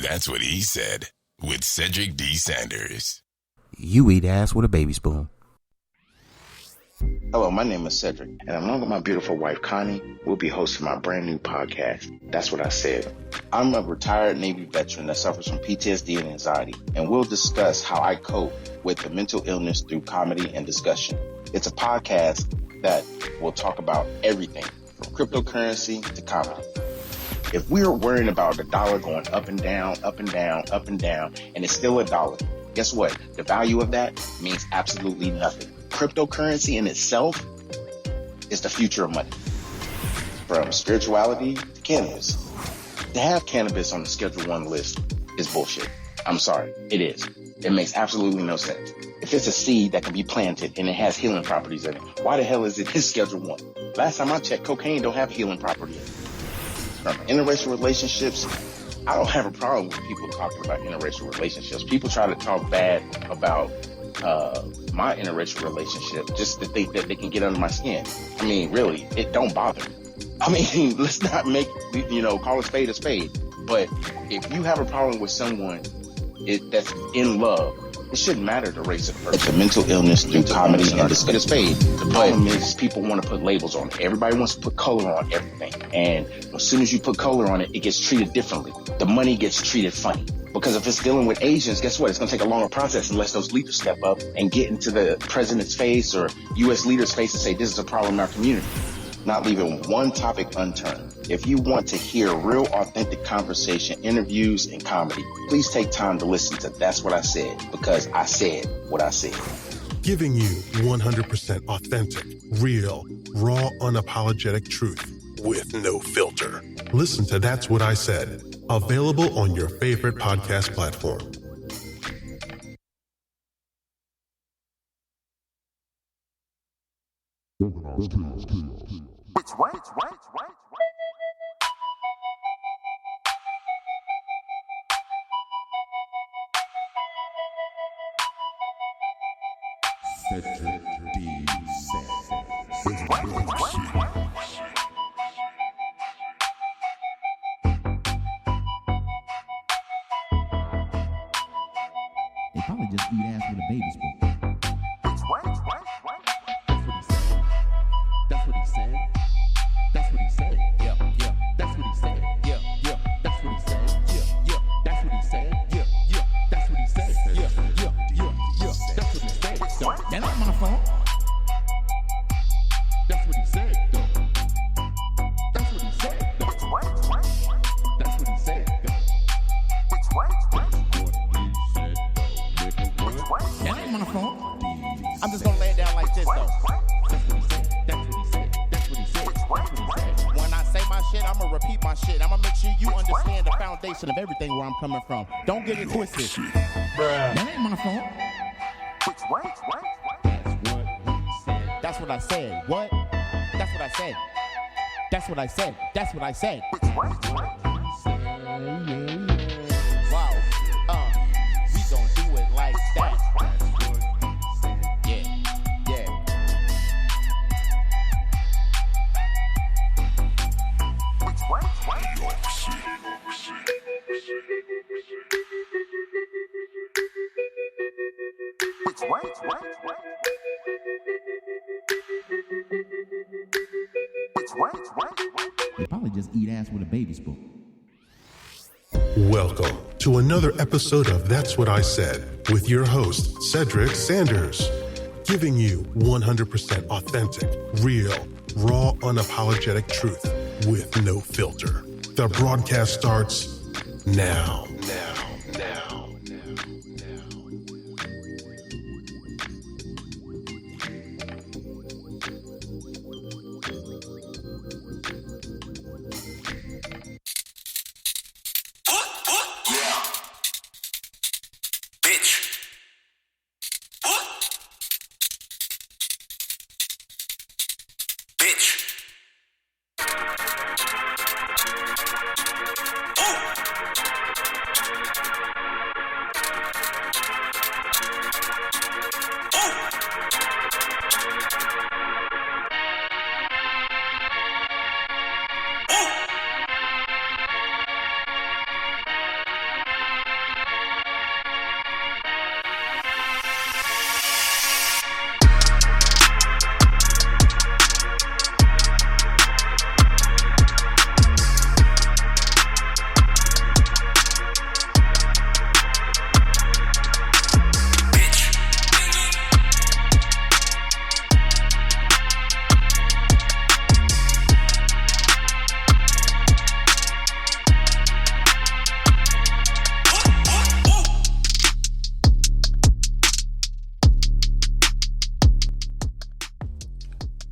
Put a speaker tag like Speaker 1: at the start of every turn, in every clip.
Speaker 1: That's what he said with Cedric D. Sanders.
Speaker 2: You eat ass with a baby spoon.
Speaker 3: Hello, my name is Cedric, and along with my beautiful wife, Connie, we'll be hosting my brand new podcast, That's What I Said. I'm a retired Navy veteran that suffers from PTSD and anxiety, and we'll discuss how I cope with the mental illness through comedy and discussion. It's a podcast that will talk about everything from cryptocurrency to comedy. If we're worrying about the dollar going up and down, up and down, up and down, and it's still a dollar, guess what? The value of that means absolutely nothing. Cryptocurrency in itself is the future of money. From spirituality to cannabis. To have cannabis on the Schedule 1 list is bullshit. I'm sorry, it is. It makes absolutely no sense. If it's a seed that can be planted and it has healing properties in it, why the hell is it in Schedule 1? Last time I checked, cocaine don't have healing property in it. From interracial relationships, I don't have a problem with people talking about interracial relationships. People try to talk bad about my interracial relationship just to think that they can get under my skin. I mean, really, it don't bother me. I mean, let's not make, call a spade a spade. But if you have a problem with someone that's in love, it shouldn't matter the race of the person. Mental illness through comedy and discussion. Spade. The problem is people want to put labels on it. Everybody wants to put color on everything. And as soon as you put color on it, it gets treated differently. The money gets treated funny. Because if it's dealing with Asians, guess what? It's going to take a longer process unless those leaders step up and get into the president's face or U.S. leaders' face and say, this is a problem in our community. Not leaving one topic unturned. If you want to hear real, authentic conversation, interviews, and comedy, please take time to listen to That's What I Said, because I said what I said.
Speaker 4: Giving you 100% authentic, real, raw, unapologetic truth with no filter. Listen to That's What I Said. Available on your favorite podcast platform.
Speaker 5: Which way?
Speaker 6: Cedric D. Sanders.
Speaker 2: They probably just eat ass with a baby spoon.
Speaker 6: That's what he said. That's what he said. Yeah. That's what he said. Yeah. That's what he said. Yeah. That's what he said. Yeah. That's what he said. Yeah. That's what he said. So, that ain't my fault. That's what he said. That's what he said. That's what he said.
Speaker 2: That ain't my fault. I'm just gonna lay it down like this though. When I say my shit, I'ma repeat my shit. I'ma make sure you understand the foundation of everything where I'm coming from. Don't get it twisted. That ain't my fault. That's what I said. What? That's what I said. That's what I said. That's what I said. Wow. We gon' do it like that. Yeah. They probably just eat ass with a baby spoon.
Speaker 4: Welcome to another episode of That's What I Said with your host, Cedric Sanders. Giving you 100% authentic, real, raw, unapologetic truth with no filter. The broadcast starts now.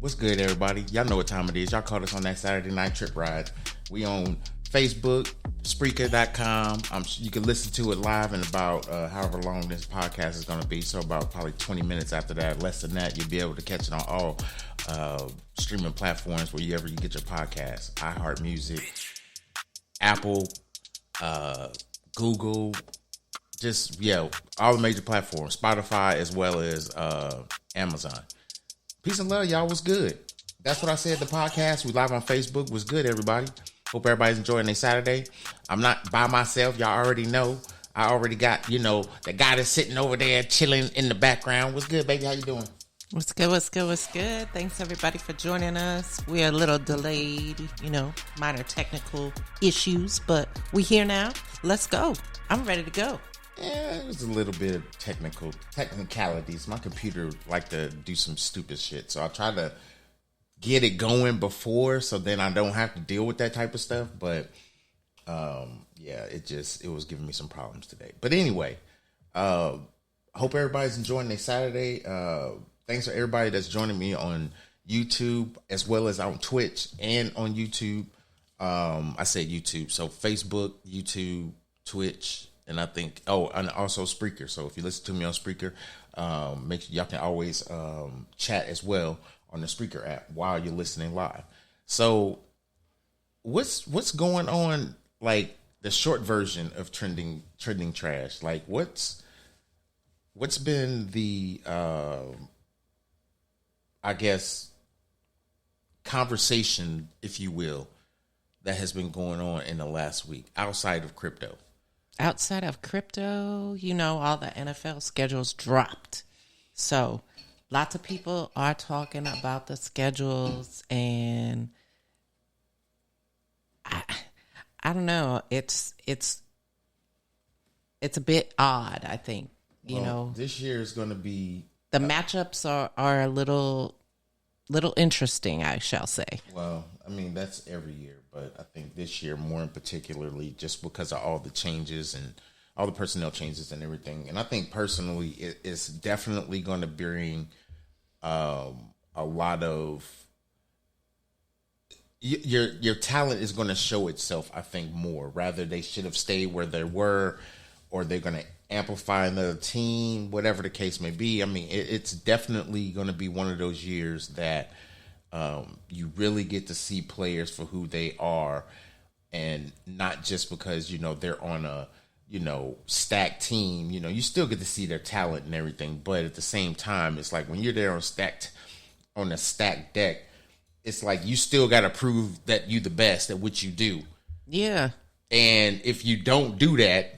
Speaker 2: What's good, everybody? Y'all know what time it is. Y'all caught us on that Saturday night trip ride. We on Facebook, Spreaker.com. You can listen to it live in about however long this podcast is going to be. So about probably 20 minutes after that, less than that, you'll be able to catch it on all streaming platforms wherever you get your podcasts. iHeartMusic, Apple, Google, all the major platforms. Spotify as well as Amazon. Peace and love, y'all. What's good? That's what I said. The podcast. We live on Facebook. What's good, everybody? Hope everybody's enjoying their Saturday. I'm not by myself. Y'all already know. I already got, the guy that's sitting over there chilling in the background. What's good, baby? How you doing?
Speaker 5: What's good? What's good? What's good? Thanks, everybody, for joining us. We're a little delayed, minor technical issues, but we here now. Let's go. I'm ready to go.
Speaker 2: Yeah, it was a little bit of technicalities. My computer like to do some stupid shit, so I try to get it going before, so then I don't have to deal with that type of stuff. But it was giving me some problems today. But anyway, hope everybody's enjoying their Saturday. Thanks for everybody that's joining me on YouTube as well as on Twitch and on YouTube. I said YouTube, so Facebook, YouTube, Twitch. And I think, and also Spreaker. So if you listen to me on Spreaker, make sure y'all can always chat as well on the Spreaker app while you're listening live. So what's going on, like the short version of trending trash? Like what's been the I guess conversation, if you will, that has been going on in the last week outside of crypto?
Speaker 5: Outside of crypto, all the NFL schedules dropped. So lots of people are talking about the schedules, and I don't know. It's a bit odd, I think.
Speaker 2: This year is going to be
Speaker 5: the matchups are a little interesting, I shall say.
Speaker 2: Well, I mean, that's every year, but I think this year more in particularly just because of all the changes and all the personnel changes and everything. And I think personally it's definitely going to bring a lot of your talent is going to show itself, I think, more. Rather they should have stayed where they were, or they're going to amplify another team, whatever the case may be. I mean, it's definitely going to be one of those years that you really get to see players for who they are, and not just because, they're on a, stacked team. You still get to see their talent and everything, but at the same time, it's like when you're there on a stacked deck, it's like you still got to prove that you the best at what you do.
Speaker 5: Yeah.
Speaker 2: And if you don't do that,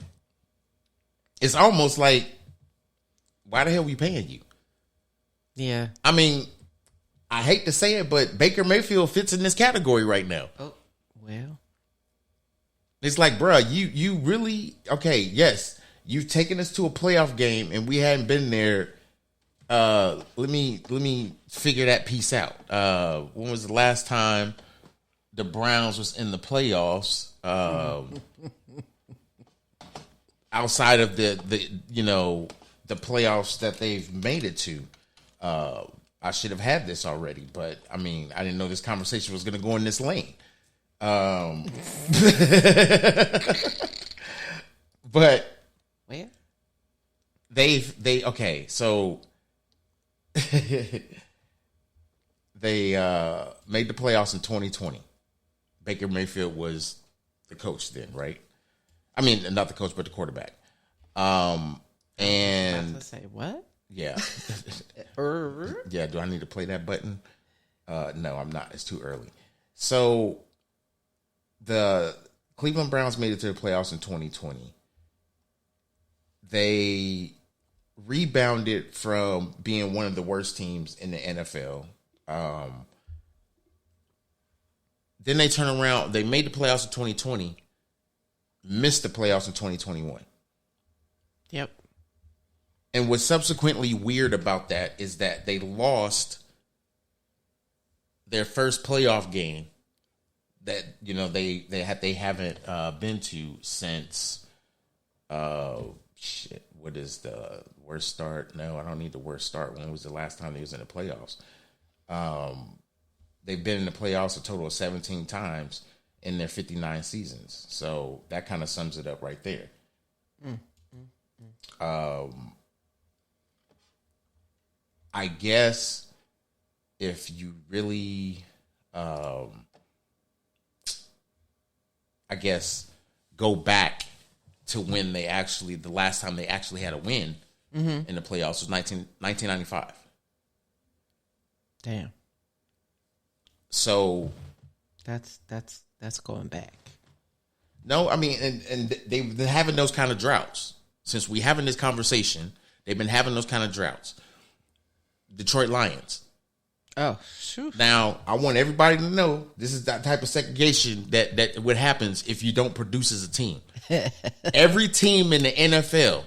Speaker 2: it's almost like, why the hell are we paying you?
Speaker 5: Yeah.
Speaker 2: I mean, I hate to say it, but Baker Mayfield fits in this category right now.
Speaker 5: Oh, well.
Speaker 2: It's like, bro, you really, okay, yes, you've taken us to a playoff game and we hadn't been there. Let me figure that piece out. When was the last time the Browns was in the playoffs? Outside of the playoffs that they've made it to. I should have had this already, but I mean, I didn't know this conversation was going to go in this lane. But
Speaker 5: where
Speaker 2: so they made the playoffs in 2020. Baker Mayfield was the coach then, right? I mean, not the coach, but the quarterback. And
Speaker 5: I was gonna say what?
Speaker 2: Yeah. Yeah. Do I need to play that button? No, I'm not. It's too early. So the Cleveland Browns made it to the playoffs in 2020. They rebounded from being one of the worst teams in the NFL. Then they turn around. They made the playoffs in 2020. Missed the playoffs in 2021.
Speaker 5: Yep.
Speaker 2: And what's subsequently weird about that is that they lost their first playoff game that they haven't been to since what is the worst start? No, I don't need the worst start. When was the last time they was in the playoffs? They've been in the playoffs a total of 17 times in their 59 seasons. So that kind of sums it up right there. I guess if you really, go back to when the last time they actually had a win in the playoffs was 1995.
Speaker 5: Damn.
Speaker 2: So
Speaker 5: That's going back.
Speaker 2: no, I mean, and they've been having those kind of droughts since we having this conversation. They've been having those kind of droughts. Detroit Lions.
Speaker 5: Oh, shoot.
Speaker 2: Now, I want everybody to know this is that type of segregation that what happens if you don't produce as a team. Every team in the NFL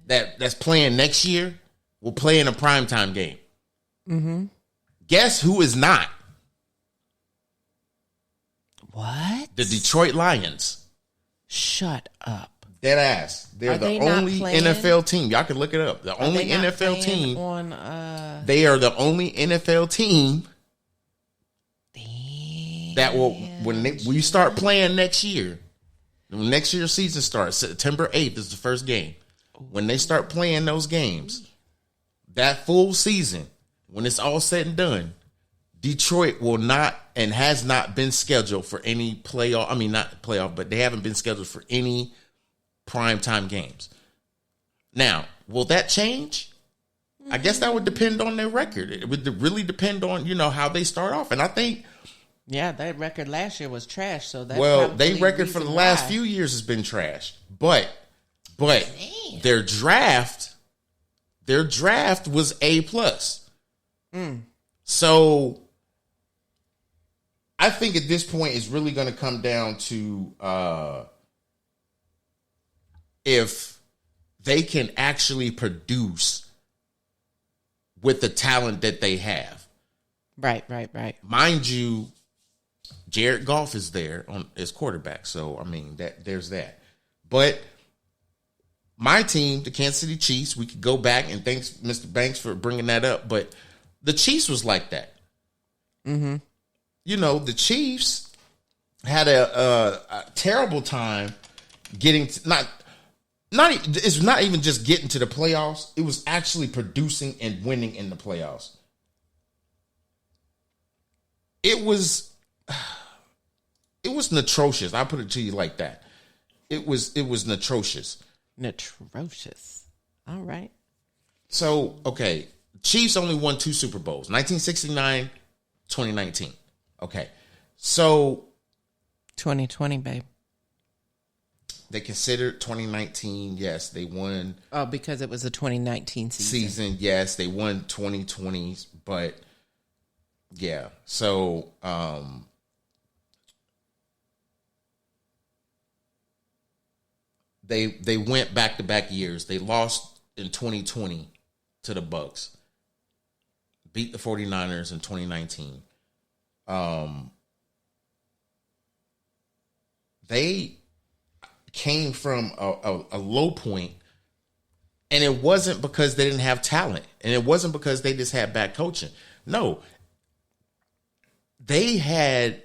Speaker 2: that's playing next year will play in a primetime game. Mm-hmm. Guess who is not?
Speaker 5: What?
Speaker 2: The Detroit Lions.
Speaker 5: Shut up.
Speaker 2: Dead ass. They're
Speaker 5: Are
Speaker 2: the
Speaker 5: they not
Speaker 2: only
Speaker 5: playing?
Speaker 2: NFL team. Y'all can look it up. The only
Speaker 5: They not
Speaker 2: NFL
Speaker 5: playing
Speaker 2: team.
Speaker 5: on
Speaker 2: They are the only NFL team that will when you start playing next year. When next year's season starts, September 8th is the first game. When they start playing those games, that full season, when it's all said and done, Detroit will not and has not been scheduled for any playoff. I mean, not playoff, but they haven't been scheduled for any primetime games. Now, will that change? I guess that would depend on their record. It would really depend on, how they start off. And I think,
Speaker 5: yeah, that record last year was trash. So that's
Speaker 2: they record for the last few years has been trash. But their draft was A+. So I think at this point it's really going to come down to if they can actually produce with the talent that they have.
Speaker 5: Right.
Speaker 2: Mind you, Jared Goff is there as quarterback. So, I mean, there's that. But my team, the Kansas City Chiefs, we could go back and thanks Mr. Banks for bringing that up. But the Chiefs was like that. Mm-hmm. The Chiefs had a terrible time getting to, it's not even just getting to the playoffs. It was actually producing and winning in the playoffs. It was atrocious. I'll put it to you like that. It was atrocious.
Speaker 5: Atrocious. All right.
Speaker 2: So, okay. Chiefs only won 2 Super Bowls, 1969, 2019. Okay. So
Speaker 5: 2020, babe.
Speaker 2: They considered 2019, yes, they won.
Speaker 5: Oh, because it was a 2019 season.
Speaker 2: Yes, they won 2020, but yeah. So they went back-to-back years. They lost in 2020 to the Bucks. Beat the 49ers in 2019. They came from a low point, and it wasn't because they didn't have talent, and it wasn't because they just had bad coaching. No, they had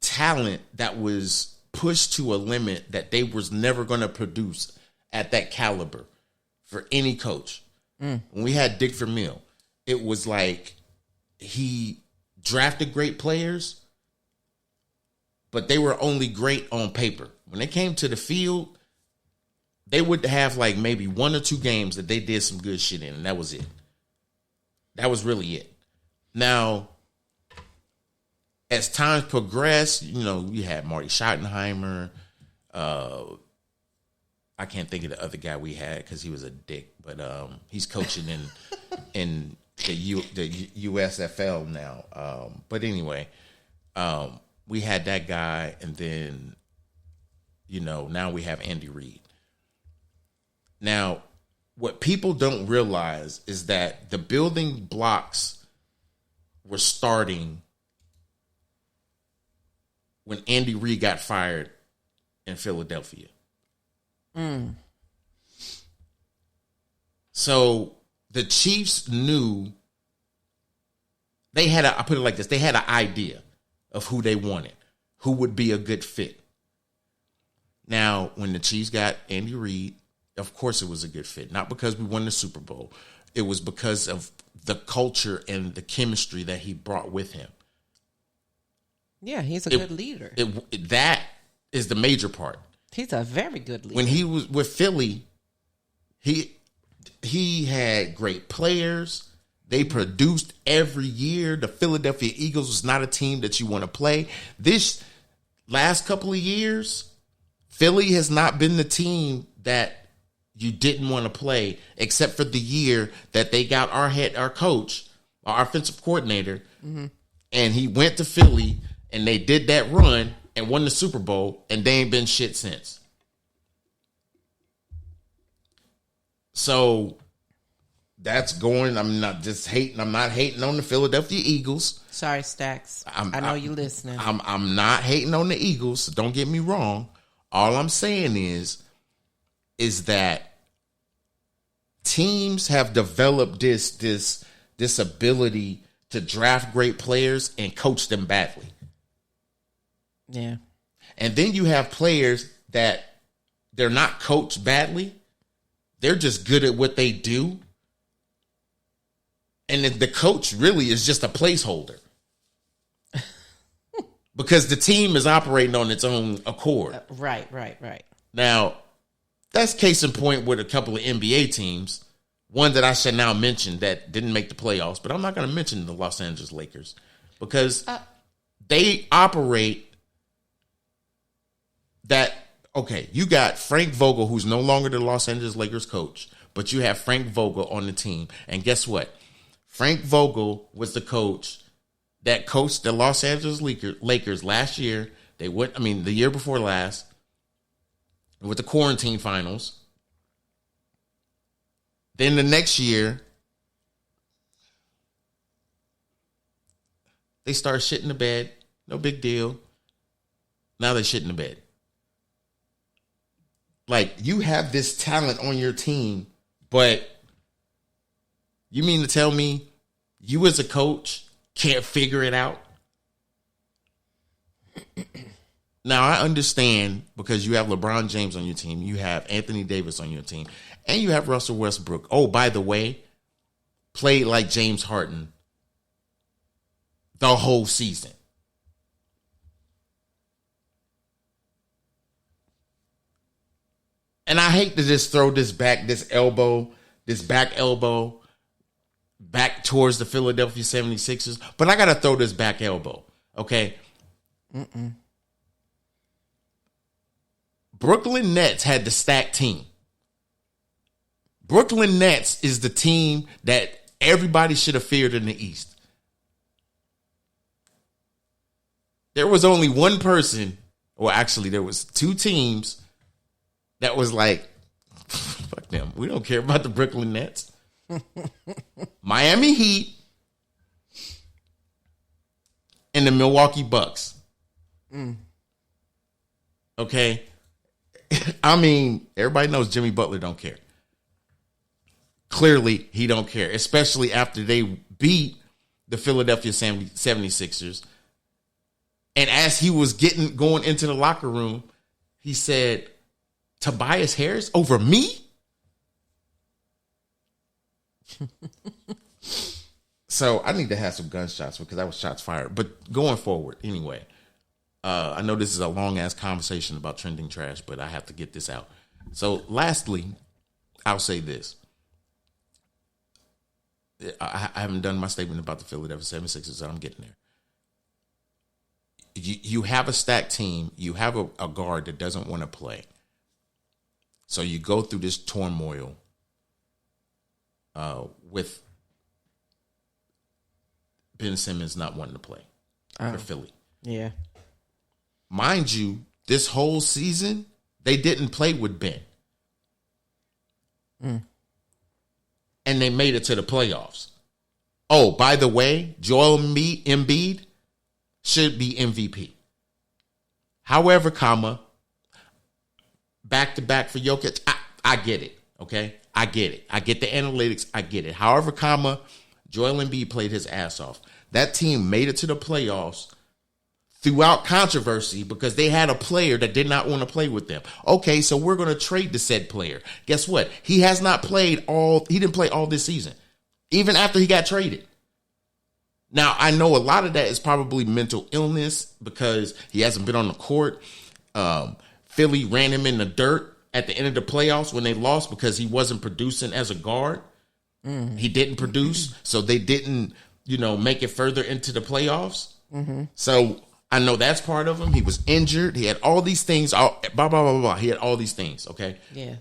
Speaker 2: talent that was pushed to a limit that they was never going to produce at that caliber for any coach. When we had Dick Vermeil, it was like he drafted great players, but they were only great on paper. When they came to the field, they would have like maybe 1 or 2 games that they did some good shit in, and that was it. That was really it. Now, as time progressed, you had Marty Schottenheimer. I can't think of the other guy we had because he was a dick, but he's coaching in the USFL now. But anyway, we had that guy, and then now we have Andy Reid. Now, what people don't realize is that the building blocks were starting when Andy Reid got fired in Philadelphia. So the Chiefs knew I put it like this, they had an idea of who they wanted, who would be a good fit. Now, when the Chiefs got Andy Reid, of course it was a good fit. Not because we won the Super Bowl. It was because of the culture and the chemistry that he brought with him.
Speaker 5: Yeah, he's a good leader.
Speaker 2: That is the major part.
Speaker 5: He's a very good leader.
Speaker 2: When he was with Philly, he had great players. They produced every year. The Philadelphia Eagles was not a team that you want to play. This last couple of years, Philly has not been the team that you didn't want to play, except for the year that they got our coach, our offensive coordinator, and he went to Philly and they did that run and won the Super Bowl, and they ain't been shit since. So that's going. I'm not hating on the Philadelphia Eagles.
Speaker 5: Sorry, Stacks. I know you listening.
Speaker 2: I'm not hating on the Eagles. So don't get me wrong. All I'm saying is that teams have developed this ability to draft great players and coach them badly.
Speaker 5: Yeah.
Speaker 2: And then you have players that they're not coached badly. They're just good at what they do. And the coach really is just a placeholder. Because the team is operating on its own accord.
Speaker 5: Right.
Speaker 2: Now, that's case in point with a couple of NBA teams. One that I should now mention that didn't make the playoffs, but I'm not going to mention the Los Angeles Lakers because they operate that. Okay, you got Frank Vogel, who's no longer the Los Angeles Lakers coach, but you have Frank Vogel on the team. And guess what? Frank Vogel was the coach that coached the Los Angeles Lakers last year. The year before last, with the quarantine finals. Then the next year, they start shitting the bed. No big deal. Now they shit in the bed. Like, you have this talent on your team, but you mean to tell me you as a coach can't figure it out? Now, I understand because you have LeBron James on your team, you have Anthony Davis on your team, and you have Russell Westbrook. Oh, by the way, played like James Harden the whole season. And I hate to just throw this back elbow back towards the Philadelphia 76ers, but I got to throw this back elbow, okay? Brooklyn Nets had the stacked team. Brooklyn Nets is the team that everybody should have feared in the East. There was only one person, or actually there was two teams that was like, fuck them. We don't care about the Brooklyn Nets. Miami Heat and the Milwaukee Bucks. Okay. I mean, everybody knows Jimmy Butler don't care. Clearly, he don't care, especially after they beat the Philadelphia 76ers. And as he was going into the locker room, he said, Tobias Harris over me? So I need to have some gunshots because that was shots fired. But going forward, anyway, I know this is a long-ass conversation about trending trash, but I have to get this out. So lastly, I'll say this. I haven't done my statement about the Philadelphia 76ers, so I'm getting there. You have a stacked team. You have a guard that doesn't want to play. So you go through this turmoil with Ben Simmons not wanting to play for Philly.
Speaker 5: Yeah.
Speaker 2: Mind you, this whole season, they didn't play with Ben. And they made it to the playoffs. Oh, by the way, Joel Embiid should be MVP. However, back-to-back for Jokic, I get it, okay? I get it. I get the analytics. I get it. However, Joel Embiid played his ass off. That team made it to the playoffs throughout controversy because they had a player that did not want to play with them. Okay, so we're going to trade the said player. Guess what? He has not played he didn't play all this season, even after he got traded. Now, I know a lot of that is probably mental illness because he hasn't been on the court. Philly ran him in the dirt at the end of the playoffs when they lost because he wasn't producing as a guard. He didn't produce, so they didn't, make it further into the playoffs. So I know that's part of him. He was injured. He had all these things. Blah, blah, blah, blah, blah. He had all these things, okay?
Speaker 5: Yeah.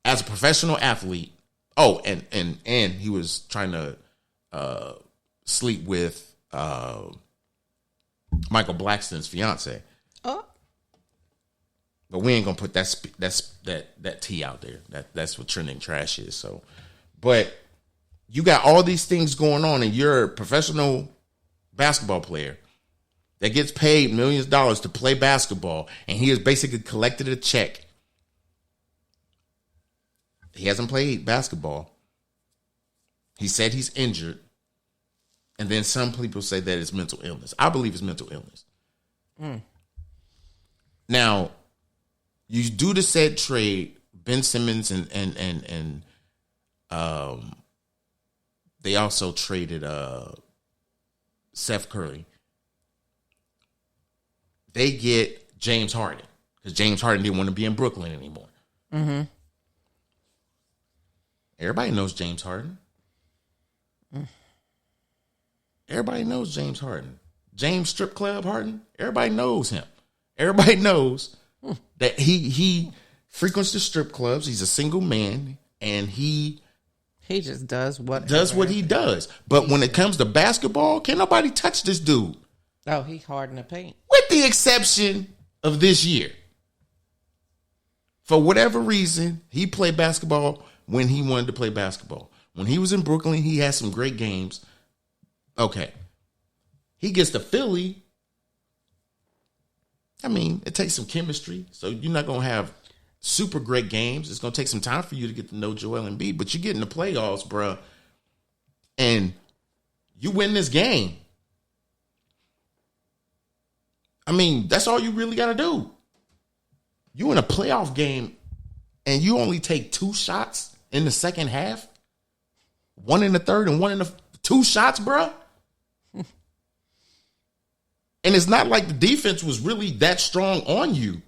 Speaker 2: As a professional athlete, and he was trying to sleep with Michael Blackston's fiance.
Speaker 5: Oh.
Speaker 2: But we ain't gonna put that tea out there. That's what trending trash is. So, but you got all these things going on, and you're a professional basketball player that gets paid millions of dollars to play basketball, and he has basically collected a check. He hasn't played basketball. He said he's injured. And then some people say that it's mental illness. I believe it's mental illness. Now, you do the said trade, Ben Simmons and they also traded Seth Curry. They get James Harden because James Harden didn't want to be in Brooklyn anymore. Everybody knows James Harden. Everybody knows James Harden. James Strip Club Harden. Everybody knows him. Everybody knows that he frequents the strip clubs. He's a single man, and he
Speaker 5: just does what
Speaker 2: he does. But when it comes to basketball, can't nobody touch this dude.
Speaker 5: Oh, he hard in the paint.
Speaker 2: With the exception of this year. For whatever reason, he played basketball when he wanted to play basketball. When he was in Brooklyn, he had some great games. Okay. He gets to Philly. I mean, it takes some chemistry. So you're not going to have super great games. It's going to take some time for you to get to know Joel Embiid. But you get in the playoffs, bro, and you win this game. I mean, that's all you really got to do. You in a playoff game, and you only take 2 shots in the second half? 1 in the third and 1 in the... 2 shots, bro? And it's not like the defense was really that strong on you.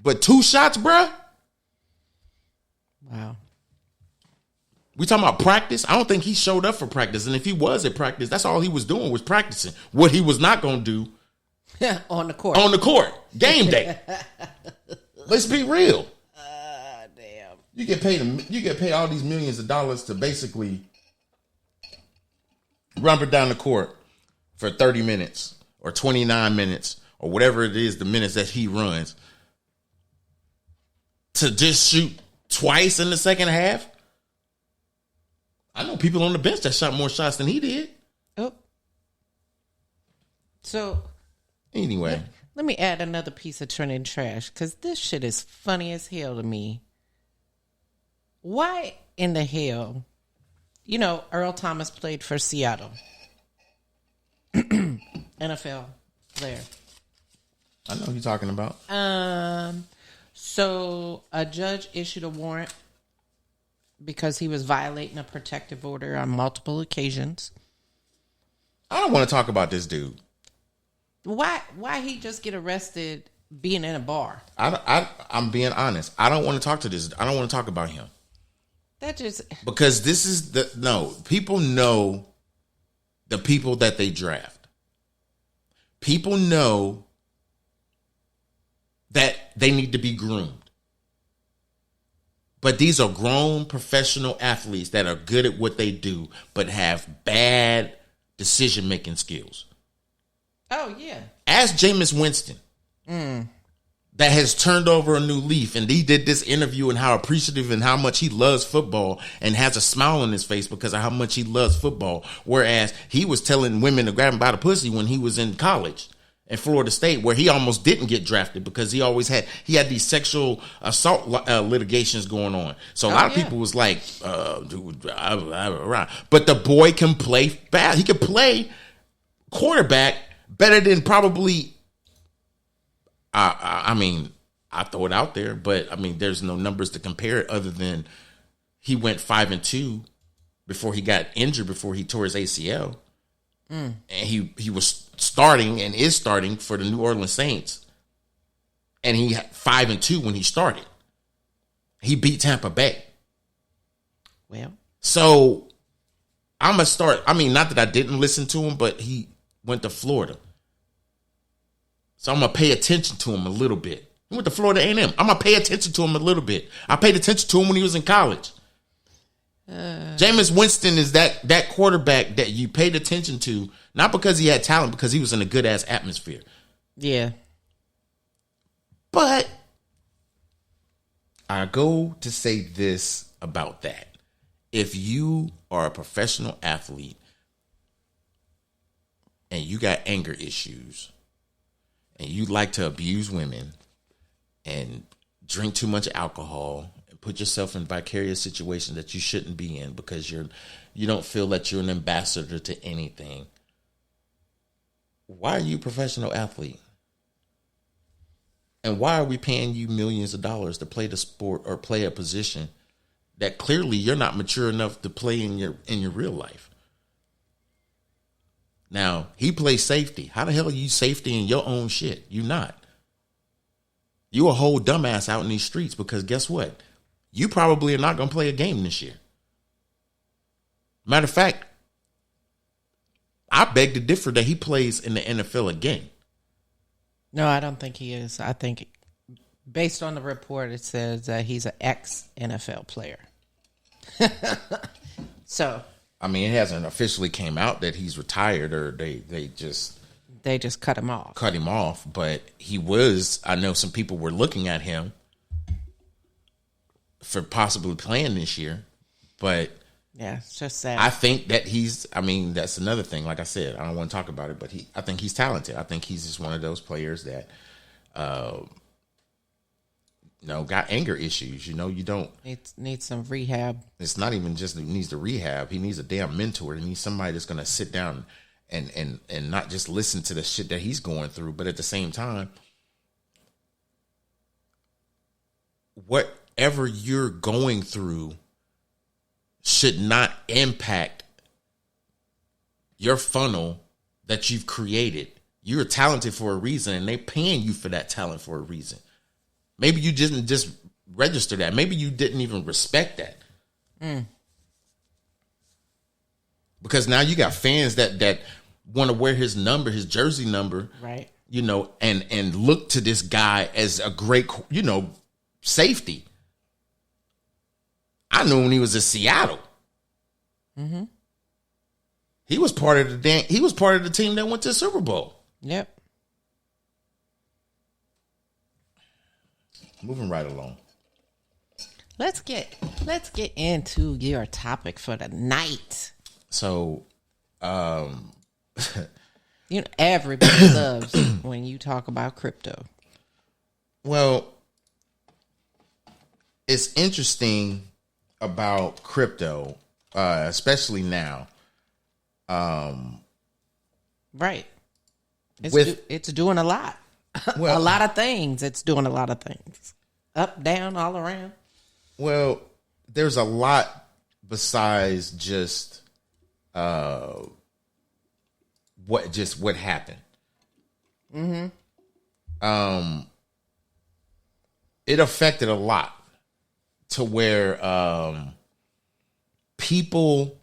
Speaker 2: But 2 shots, bro?
Speaker 5: Wow.
Speaker 2: We talking about practice? I don't think he showed up for practice. And if he was at practice, that's all he was doing was practicing. What he was not going to do.
Speaker 5: On the court.
Speaker 2: On the court. Game day. Let's be real.
Speaker 5: Damn.
Speaker 2: You get paid all these millions of dollars to basically run it down the court for 30 minutes or 29 minutes or whatever it is, the minutes that he runs, to just shoot twice in the second half. I know people on the bench that shot more shots than he did.
Speaker 5: Oh. So
Speaker 2: anyway,
Speaker 5: let me add another piece of trending trash because this shit is funny as hell to me. Why in the hell? Earl Thomas played for Seattle. NFL player.
Speaker 2: I know who you're talking about.
Speaker 5: So a judge issued a warrant because he was violating a protective order on multiple occasions.
Speaker 2: I don't want to talk about this dude.
Speaker 5: Why he just get arrested being in a bar?
Speaker 2: I'm being honest. I don't want to talk to this. I don't want to talk about him.
Speaker 5: That just...
Speaker 2: Because this is people know the people that they draft. People know that they need to be groomed. But these are grown professional athletes that are good at what they do, but have bad decision-making skills.
Speaker 5: Oh, yeah.
Speaker 2: Ask Jameis Winston. That has turned over a new leaf, and he did this interview and how appreciative and how much he loves football and has a smile on his face because of how much he loves football. Whereas he was telling women to grab him by the pussy when he was in college in Florida State, where he almost didn't get drafted because he had these sexual assault litigations going on. So a lot of people was like, but the boy can play fast. He can play quarterback better than probably. I mean, I throw it out there, but I mean, there's no numbers to compare it other than he went 5-2 before he got injured, before he tore his ACL. And he was starting and is starting for the New Orleans Saints. And he had 5-2 when he started. He beat Tampa Bay.
Speaker 5: Well.
Speaker 2: So I'm going to start. I mean, not that I didn't listen to him, but he went to Florida. So I'm going to pay attention to him a little bit. He went to Florida A&M. I'm going to pay attention to him a little bit. I paid attention to him when he was in college. Jameis Winston is that quarterback that you paid attention to, not because he had talent, because he was in a good ass atmosphere.
Speaker 5: Yeah.
Speaker 2: But I go to say this about that. If you are a professional athlete and you got anger issues and you like to abuse women and drink too much alcohol, put yourself in vicarious situations that you shouldn't be in because you don't feel that you're an ambassador to anything. Why are you a professional athlete? And why are we paying you millions of dollars to play the sport or play a position that clearly you're not mature enough to play in your real life? Now, he plays safety. How the hell are you safety in your own shit? You not. You a whole dumbass out in these streets because guess what? You probably are not going to play a game this year. Matter of fact, I beg to differ that he plays in the NFL again.
Speaker 5: No, I don't think he is. I think based on the report, it says that he's an ex-NFL player. So,
Speaker 2: I mean, it hasn't officially came out that he's retired or they just
Speaker 5: cut him off.
Speaker 2: Cut him off, but he was. I know some people were looking at him for possibly playing this year, but
Speaker 5: yeah, it's just sad.
Speaker 2: I think that that's another thing. Like I said, I don't want to talk about it, but I think he's talented. I think he's just one of those players that, got anger issues. You don't
Speaker 5: need some rehab.
Speaker 2: It's not even just he needs the rehab. He needs a damn mentor. He needs somebody that's going to sit down and not just listen to the shit that he's going through, but at the same time, whatever you're going through should not impact your funnel that you've created. You're talented for a reason, and they're paying you for that talent for a reason. Maybe you didn't just register that. Maybe you didn't even respect that. Because now you got fans that want to wear his number, his jersey number,
Speaker 5: right?
Speaker 2: And look to this guy as a great, safety. I knew when he was in Seattle.
Speaker 5: Mm-hmm.
Speaker 2: He was part of the team that went to the Super Bowl.
Speaker 5: Yep.
Speaker 2: Moving right along.
Speaker 5: Let's get into your topic for the night.
Speaker 2: So,
Speaker 5: everybody loves when you talk about crypto.
Speaker 2: Well, it's interesting about crypto, especially now.
Speaker 5: Right. It's doing a lot.
Speaker 2: Well,
Speaker 5: a lot of things. It's doing a lot of things. Up, down, all around.
Speaker 2: Well, there's a lot besides just what happened.
Speaker 5: Mm-hmm.
Speaker 2: It affected a lot to where people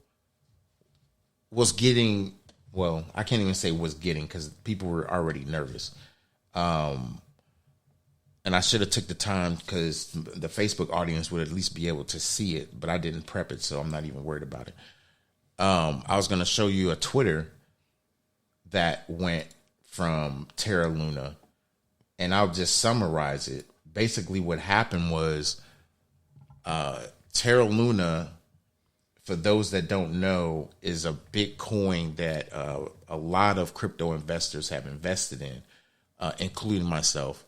Speaker 2: was getting, well, I can't even say was getting because people were already nervous. And I should have took the time because the Facebook audience would at least be able to see it, but I didn't prep it, so I'm not even worried about it. I was going to show you a Twitter that went from Terra LUNE, and I'll just summarize it. Basically, what happened was Terra LUNE, for those that don't know, is a Bitcoin that a lot of crypto investors have invested in. including myself.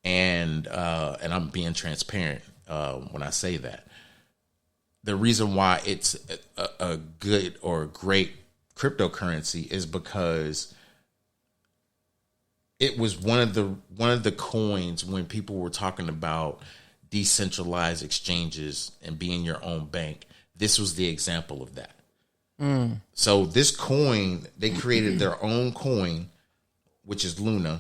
Speaker 2: And I'm being transparent when I say that. The reason why it's a good or great cryptocurrency is because it was one of the coins when people were talking about decentralized exchanges and being your own bank. This was the example of that. So this coin, they created their own coin, which is LUNE.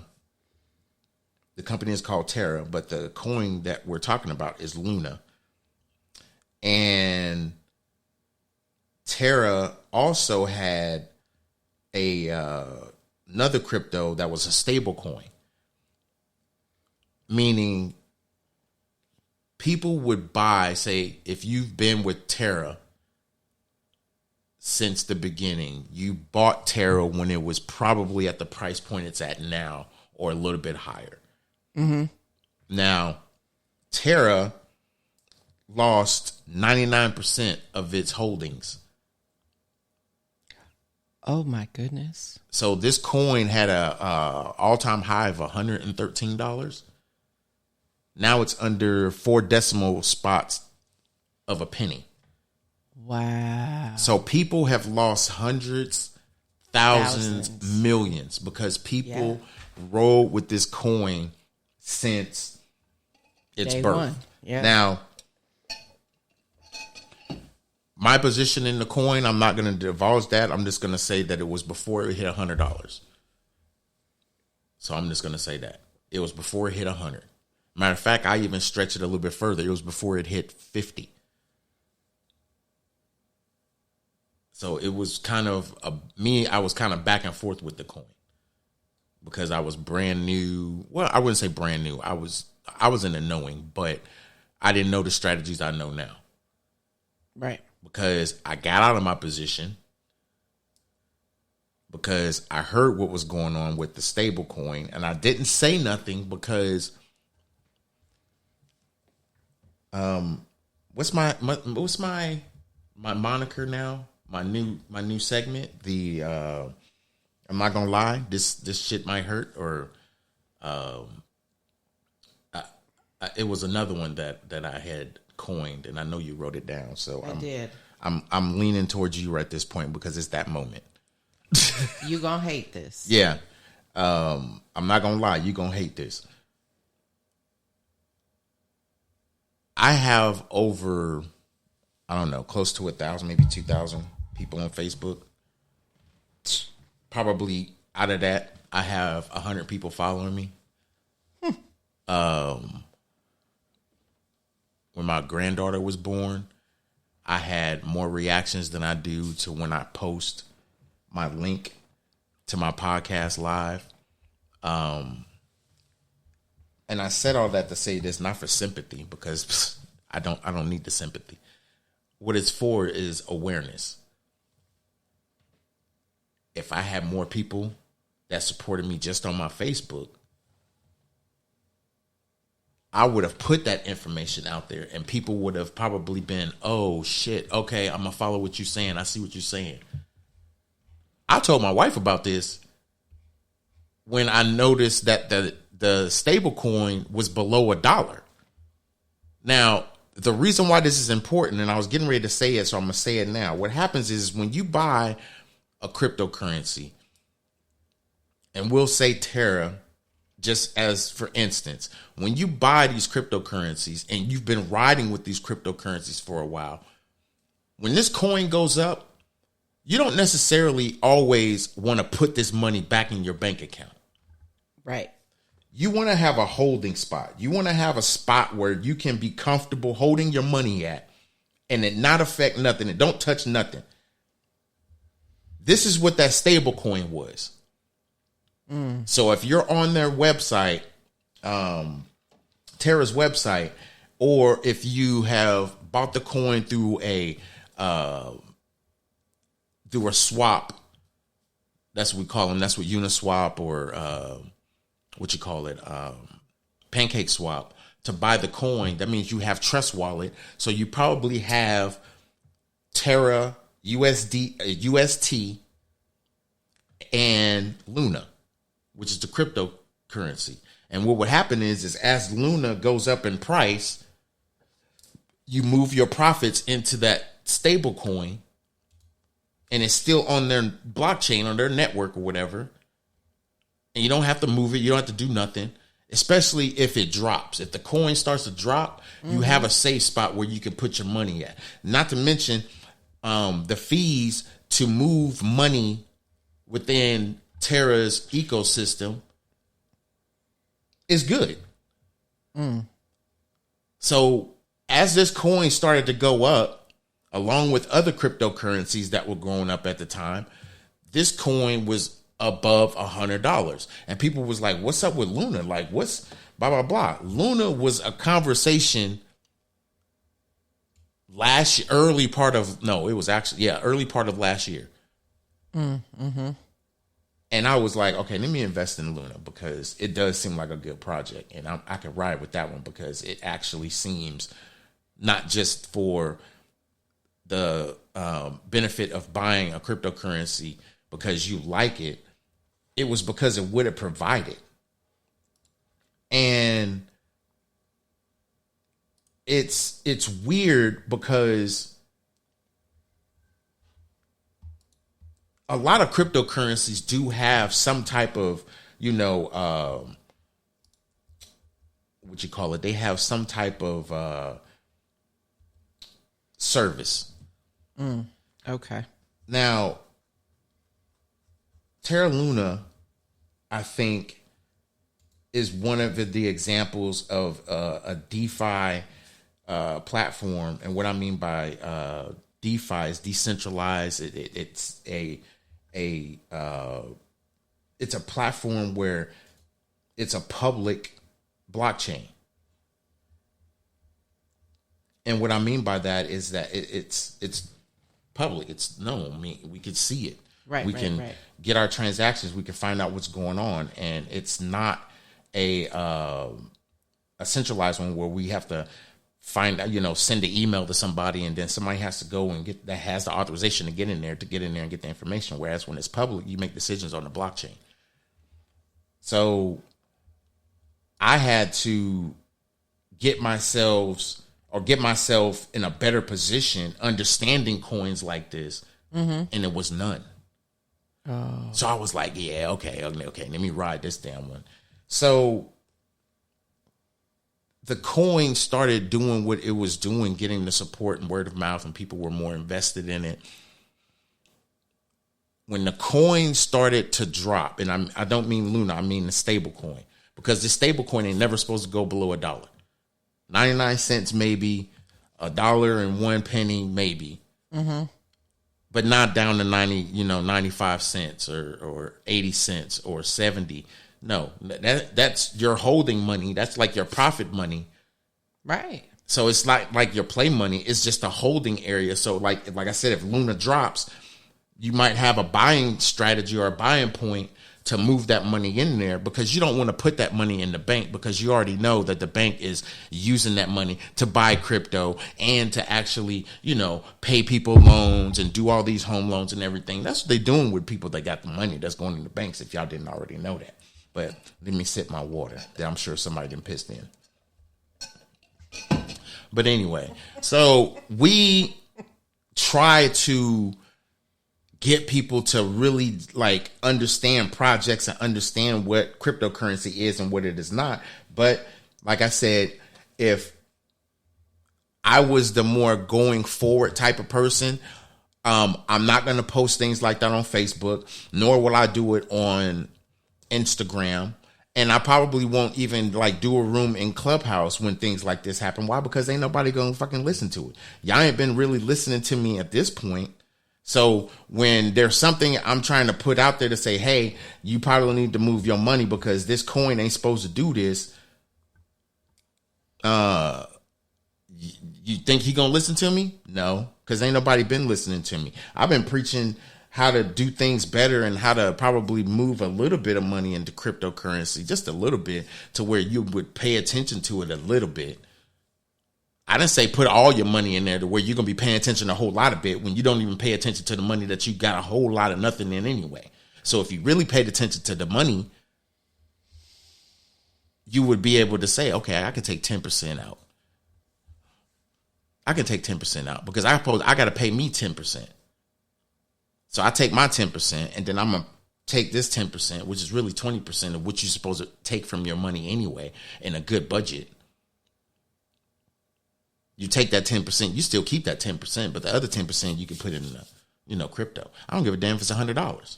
Speaker 2: The company is called Terra, but the coin that we're talking about is LUNE. And Terra also had another crypto that was a stable coin, meaning people would buy, say, if you've been with Terra since the beginning, you bought Terra when it was probably at the price point it's at now or a little bit higher. Now, Terra lost 99% of its holdings.
Speaker 5: Oh my goodness.
Speaker 2: So this coin had a all-time high of $113. Now it's under 4 decimal spots of a penny.
Speaker 5: Wow.
Speaker 2: So people have lost hundreds, thousands, millions because people rolled with this coin since its
Speaker 5: Day
Speaker 2: birth.
Speaker 5: one. Yeah.
Speaker 2: Now, my position in the coin, I'm not going to divulge that. I'm just going to say that it was before it hit $100. So I'm just going to say that. It was before it hit 100. Matter of fact, I even stretched it a little bit further. It was before it hit 50. So it was kind of I was kind of back and forth with the coin because I was brand new. Well, I wouldn't say brand new. I was in the knowing, but I didn't know the strategies I know now.
Speaker 5: Right.
Speaker 2: Because I got out of my position because I heard what was going on with the stable coin, and I didn't say nothing because what's my moniker now? My new segment, the am I gonna lie? This shit might hurt, or it was another one that I had coined, and I know you wrote it down. So
Speaker 5: I did.
Speaker 2: I'm leaning towards you at this point because it's that moment.
Speaker 5: You gonna hate this?
Speaker 2: Yeah, I'm not gonna lie. You gonna hate this. I have over, I don't know, close to 1,000, maybe 2,000 people on Facebook. Probably out of that, I have 100 people following me. When my granddaughter was born, I had more reactions than I do to when I post my link to my podcast live. And I said all that to say this, not for sympathy, because I don't need the sympathy. What it's for is awareness. If I had more people that supported me just on my Facebook, I would have put that information out there and people would have probably been, oh shit, okay, I'm gonna follow what you're saying. I see what you're saying. I told my wife about this when I noticed that the stable coin was below $1. Now, the reason why this is important, and I was getting ready to say it, so I'm gonna say it now. What happens is when you buy a cryptocurrency, and we'll say Terra, just as for instance, when you buy these cryptocurrencies and you've been riding with these cryptocurrencies for a while, when this coin goes up, you don't necessarily always want to put this money back in your bank account.
Speaker 5: Right.
Speaker 2: You want to have a holding spot. You want to have a spot where you can be comfortable holding your money at and it not affect nothing. It don't touch nothing. This is what that stable coin was. So if you're on their website, Terra's website, or if you have bought the coin through a swap, that's what we call them. That's what Uniswap or what you call it, Pancake Swap, to buy the coin. That means you have Trust Wallet. So you probably have Terra, UST, and LUNE, which is the crypto cryptocurrency. And what would happen is as Luna goes up in price, you move your profits into that stable coin, and it's still on their blockchain, on their network or whatever. And you don't have to move it. You don't have to do nothing, especially if it drops. If the coin starts to drop, you have a safe spot where you can put your money at. Not to mention the fees to move money within Terra's ecosystem is good. So as this coin started to go up, along with other cryptocurrencies that were growing up at the time, this coin was above $100. And people was like, what's up with Luna? Like, what's blah, blah, blah. Luna was a conversation early part of last year. And I was like, okay, let me invest in Luna because it does seem like a good project. And I can ride with that one because it actually seems not just for the benefit of buying a cryptocurrency because you like it. It was because of what it provided. And it's weird because a lot of cryptocurrencies do have some type of, what you call it? They have some type of service.
Speaker 5: Okay.
Speaker 2: Now, Terra Luna, I think, is one of the examples of a DeFi platform. And what I mean by DeFi is decentralized. It's a platform where it's a public blockchain. And what I mean by that is that it's public. It's known. I mean, we can see it.
Speaker 5: Right.
Speaker 2: We can get our transactions. We can find out what's going on, and it's not a centralized one where we have to find out, send an email to somebody, and then somebody has to go and that has the authorization to get in there and get the information. Whereas when it's public, you make decisions on the blockchain. So I had to get myself in a better position understanding coins like this, and it was none. Oh. So I was like, yeah, okay, let me ride this damn one. So the coin started doing what it was doing, getting the support and word of mouth, and people were more invested in it. When the coin started to drop, and I don't mean Luna, I mean the stable coin, because the stable coin ain't never supposed to go below $1. 99 cents maybe, $1.01 maybe. But not down to 95 cents or 80 cents or 70. No, that's your holding money. That's like your profit money.
Speaker 5: Right.
Speaker 2: So it's like your play money. It's just a holding area. So like I said, if Luna drops, you might have a buying strategy or a buying point to move that money in there, because you don't want to put that money in the bank, because you already know that the bank is using that money to buy crypto and to actually, pay people loans and do all these home loans and everything. That's what they're doing with people that got the money that's going in the banks, if y'all didn't already know that. But let me sip my water. I'm sure somebody done pissed in. But anyway, so we try to get people to really understand projects and understand what cryptocurrency is and what it is not. But like I said, if I was the more going forward type of person, I'm not going to post things like that on Facebook, nor will I do it on Instagram. And I probably won't even do a room in Clubhouse when things like this happen. Why? Because ain't nobody going to fucking listen to it. Y'all ain't been really listening to me at this point. So when there's something I'm trying to put out there to say, hey, you probably need to move your money because this coin ain't supposed to do this. You think he gonna listen to me? No, because ain't nobody been listening to me. I've been preaching how to do things better and how to probably move a little bit of money into cryptocurrency, just a little bit, to where you would pay attention to it a little bit. I didn't say put all your money in there to where you're going to be paying attention a whole lot of it when you don't even pay attention to the money that you got a whole lot of nothing in anyway. So if you really paid attention to the money, you would be able to say, okay, I can take 10% out. I can take 10% out because I got to pay me 10%. So I take my 10% and then I'm going to take this 10%, which is really 20% of what you're supposed to take from your money anyway in a good budget. You take that 10%, you still keep that 10%, but the other 10% you can put in crypto. I don't give a damn if it's $100.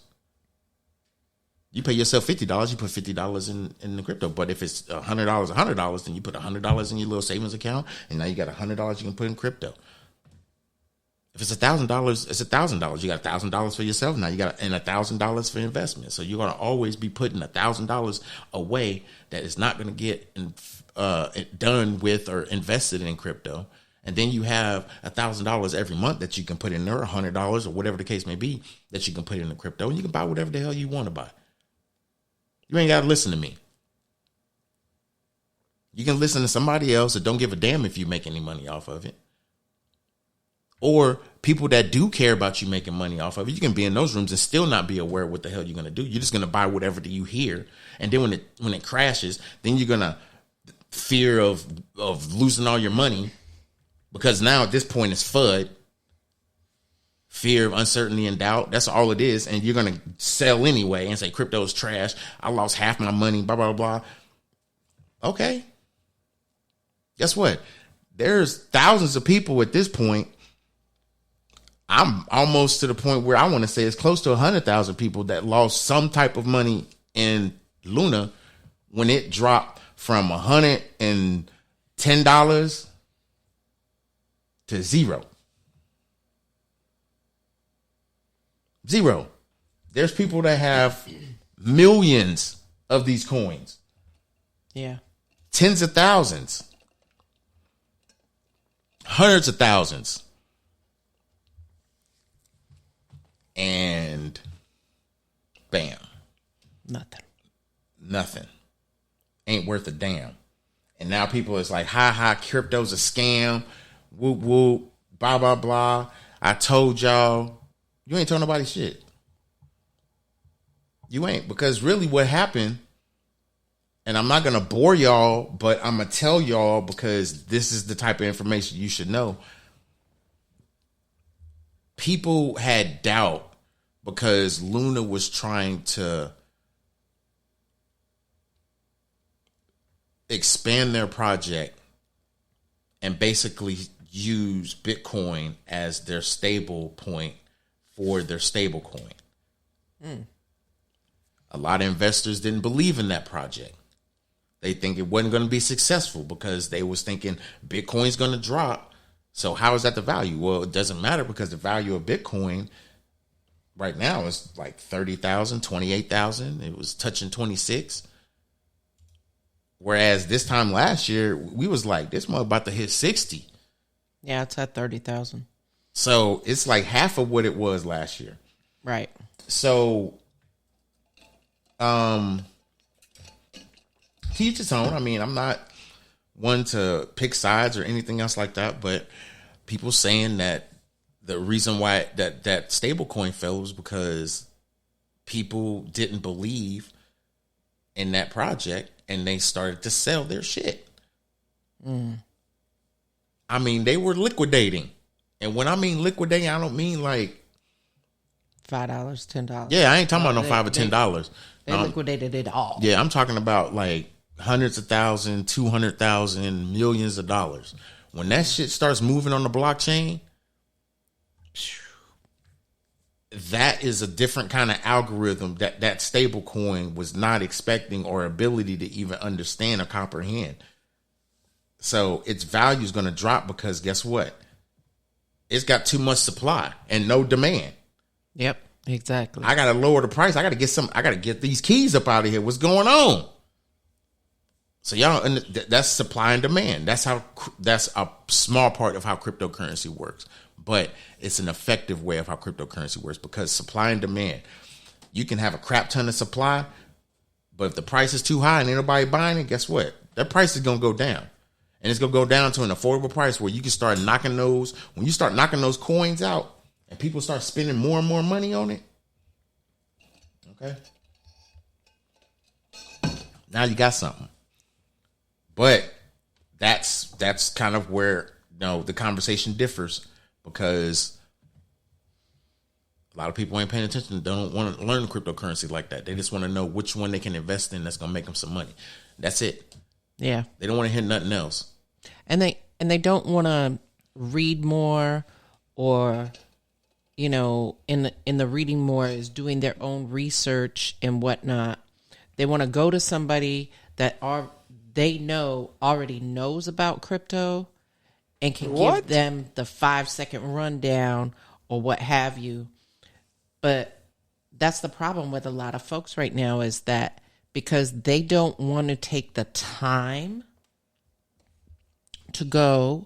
Speaker 2: You pay yourself $50, you put $50 in the crypto. But if it's $100, then you put $100 in your little savings account, and now you got $100 you can put in crypto. If it's $1,000, it's $1,000. You got $1,000 for yourself. Now you got $1,000 for investment. So you're gonna always be putting $1,000 away that is not gonna get done with or invested in crypto. And then you have $1,000 every month that you can put in there, $100 or whatever the case may be that you can put in the crypto, and you can buy whatever the hell you want to buy. You ain't got to listen to me. You can listen to somebody else that don't give a damn if you make any money off of it. Or people that do care about you making money off of it. You can be in those rooms and still not be aware of what the hell you're going to do. You're just going to buy whatever that you hear. And then when it crashes, then you're going to fear of losing all your money, because now at this point it's FUD. Fear of uncertainty and doubt. That's all it is. And you're going to sell anyway and say crypto is trash. I lost half my money, blah, blah, blah. Okay. Guess what? There's thousands of people at this point. I'm almost to the point where I want to say it's close to 100,000 people that lost some type of money in Luna when it dropped from $110 to zero. Zero. There's people that have millions of these coins.
Speaker 5: Yeah.
Speaker 2: Tens of thousands. Hundreds of thousands. And bam. Nothing. Ain't worth a damn. And now people is like, ha, crypto's a scam. Whoop, whoop, blah, blah, blah. I told y'all. You ain't telling nobody shit. You ain't. Because really what happened, and I'm not going to bore y'all, but I'm going to tell y'all because this is the type of information you should know. People had doubt because Luna was trying to expand their project and basically use Bitcoin as their stable point for their stable coin. A lot of investors didn't believe in that project. They think it wasn't going to be successful because they was thinking Bitcoin's going to drop. So how is that the value? Well, it doesn't matter because the value of Bitcoin right now is like 30,000, 28,000. It was touching 26. Whereas this time last year, we was like, this mother about to hit 60.
Speaker 5: Yeah, it's at 30,000.
Speaker 2: So it's like half of what it was last year.
Speaker 5: Right.
Speaker 2: So, teach its own. I mean, I'm not one to pick sides or anything else like that, but people saying that the reason why that stable coin fell was because people didn't believe in that project and they started to sell their shit. I mean, they were liquidating. And when I mean liquidating, I don't mean like
Speaker 5: $5, $10.
Speaker 2: Yeah, I ain't talking about no $5 or $10.
Speaker 5: They liquidated it all.
Speaker 2: Yeah, I'm talking about like hundreds of thousands, 200,000, millions of dollars. When that shit starts moving on the blockchain, that is a different kind of algorithm that stable coin was not expecting or ability to even understand or comprehend. So its value is going to drop because guess what? It's got too much supply and no demand.
Speaker 5: Yep, exactly.
Speaker 2: I got to lower the price. I got to get these keys up out of here. What's going on? So y'all, that's supply and demand. That's a small part of how cryptocurrency works, but it's an effective way of how cryptocurrency works because supply and demand. You can have a crap ton of supply, but if the price is too high and ain't nobody buying it, guess what? That price is going to go down. And it's going to go down to an affordable price where you can start knocking those. When you start knocking those coins out and people start spending more and more money on it. Okay. Now you got something. But that's kind of where, the conversation differs, because a lot of people ain't paying attention. They don't want to learn cryptocurrency like that. They just want to know which one they can invest in that's going to make them some money. That's it.
Speaker 5: Yeah.
Speaker 2: They don't want to hear nothing else.
Speaker 5: And they don't want to read more, or, in the reading more is doing their own research and whatnot. They want to go to somebody that they know already knows about crypto and can give them the 5-second rundown or what have you. But that's the problem with a lot of folks right now, is that because they don't want to take the time to go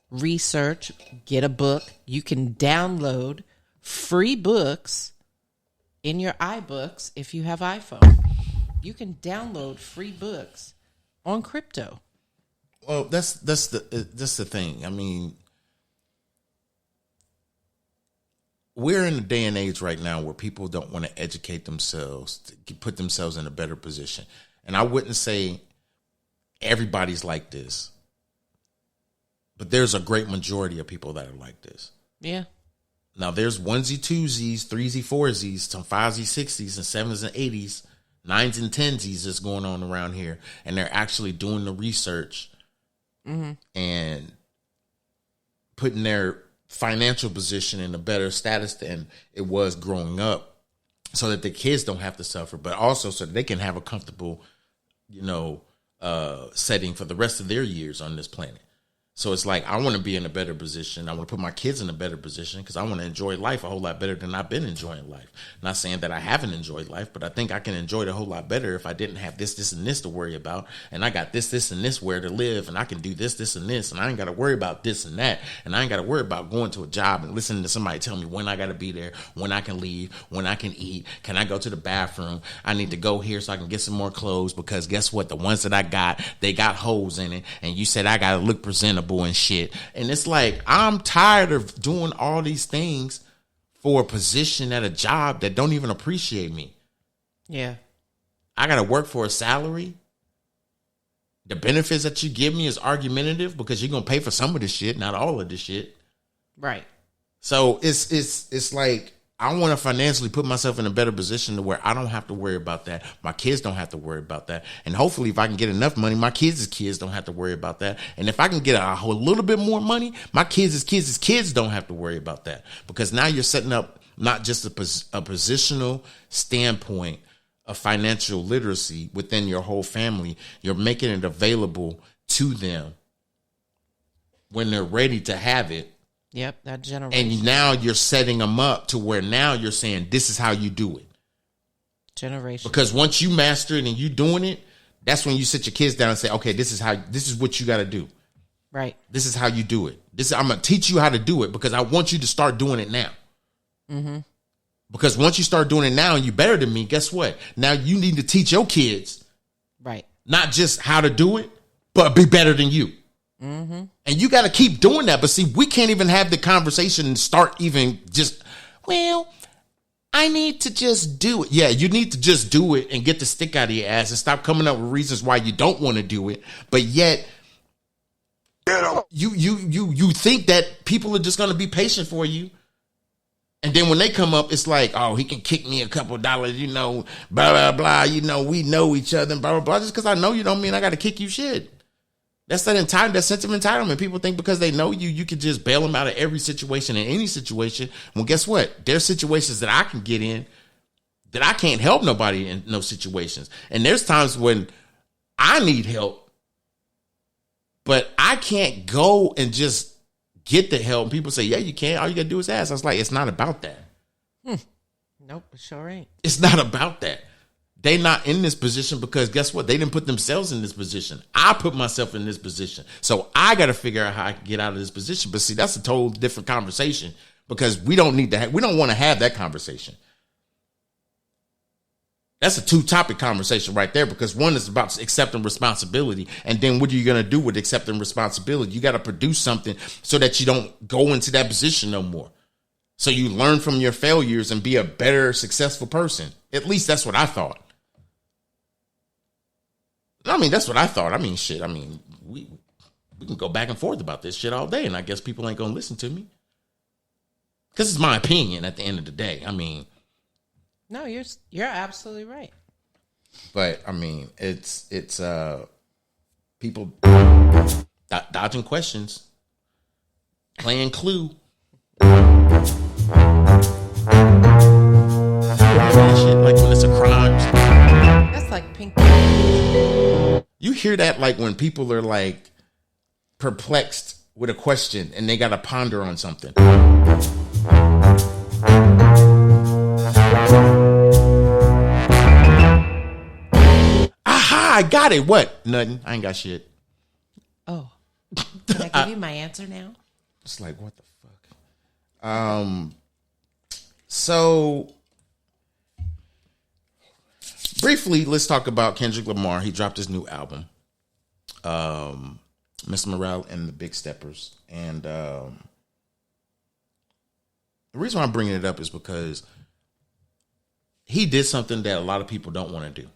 Speaker 5: research, get a book. You can download free books in your iBooks if you have iPhone. You can download free books on crypto.
Speaker 2: Well, that's the thing. I mean, we're in a day and age right now where people don't want to educate themselves, to put themselves in a better position. And I wouldn't say everybody's like this, but there's a great majority of people that are like this.
Speaker 5: Yeah.
Speaker 2: Now, there's onesie, twosies, threesy, foursies, some 5s, 6s, and 7s and 80s, 9s and 10s that's going on around here. And they're actually doing the research and putting their financial position in a better status than it was growing up, so that the kids don't have to suffer, but also so that they can have a comfortable, setting for the rest of their years on this planet. So it's like, I want to be in a better position. I want to put my kids in a better position because I want to enjoy life a whole lot better than I've been enjoying life. Not saying that I haven't enjoyed life, but I think I can enjoy it a whole lot better if I didn't have this, and this to worry about. And I got this, and this where to live. And I can do this, and this. And I ain't got to worry about this and that. And I ain't got to worry about going to a job and listening to somebody tell me when I got to be there, when I can leave, when I can eat. Can I go to the bathroom? I need to go here so I can get some more clothes, because guess what? The ones that I got, they got holes in it. And you said I got to look presentable and shit. And it's like, I'm tired of doing all these things for a position at a job that don't even appreciate me.
Speaker 5: Yeah.
Speaker 2: I got to work for a salary. The benefits that you give me is argumentative because you're going to pay for some of this shit, not all of this shit.
Speaker 5: Right.
Speaker 2: So it's like, I want to financially put myself in a better position to where I don't have to worry about that. My kids don't have to worry about that. And hopefully if I can get enough money, my kids' kids don't have to worry about that. And if I can get a little bit more money, my kids' kids don't have to worry about that. Because now you're setting up not just a positional standpoint of financial literacy within your whole family. You're making it available to them when they're ready to have it.
Speaker 5: Yep, that generation.
Speaker 2: And now you're setting them up to where now you're saying, this is how you do it.
Speaker 5: Generation.
Speaker 2: Because once you master it and you doing it, that's when you sit your kids down and say, okay, this is what you got to do.
Speaker 5: Right.
Speaker 2: This is how you do it. I'm going to teach you how to do it because I want you to start doing it now. Mm-hmm. Because once you start doing it now and you're better than me, guess what? Now you need to teach your kids.
Speaker 5: Right.
Speaker 2: Not just how to do it, but be better than you. Mm-hmm. And you got to keep doing that. But see, we can't even have the conversation and start even just, well, I need to just do it. Yeah, you need to just do it and get the stick out of your ass and stop coming up with reasons why you don't want to do it. But yet, you think that people are just going to be patient for you. And then when they come up, it's like, oh, he can kick me a couple dollars, blah, blah, blah. We know each other and blah, blah, blah. Just because I know you don't mean I got to kick you shit. That's that sense of entitlement. People think because they know you can just bail them out of every situation in any situation. Well, guess what? There's situations that I can get in that I can't help nobody in those situations. And there's times when I need help, but I can't go and just get the help. People say, yeah, you can. All you got to do is ask. I was like, it's not about that.
Speaker 5: Nope, it sure ain't.
Speaker 2: It's not about that. They not in this position because guess what? They didn't put themselves in this position. I put myself in this position. So I got to figure out how I can get out of this position. But see, that's a total different conversation because we don't want to have that conversation. That's a 2-topic conversation right there because one is about accepting responsibility. And then what are you going to do with accepting responsibility? You got to produce something so that you don't go into that position no more. So you learn from your failures and be a better, successful person. At least that's what I thought. I mean, that's what I thought. I mean, shit. I mean, we can go back and forth about this shit all day, and I guess people ain't gonna listen to me because it's my opinion. At the end of the day, I mean,
Speaker 5: No, you're absolutely right.
Speaker 2: but I mean, it's people dodging questions, playing Clue. Shit, like when it's a crime.
Speaker 5: That's like pink.
Speaker 2: You hear that like when people are like perplexed with a question and they got to ponder on something. Aha, I got it. What? Nothing. I ain't got shit.
Speaker 5: Oh, can I give you my answer now?
Speaker 2: It's like, what the fuck? So briefly, let's talk about Kendrick Lamar. He dropped his new album, Miss Morale and the Big Steppers. And the reason why I'm bringing it up is because he did something that a lot of people don't want to do.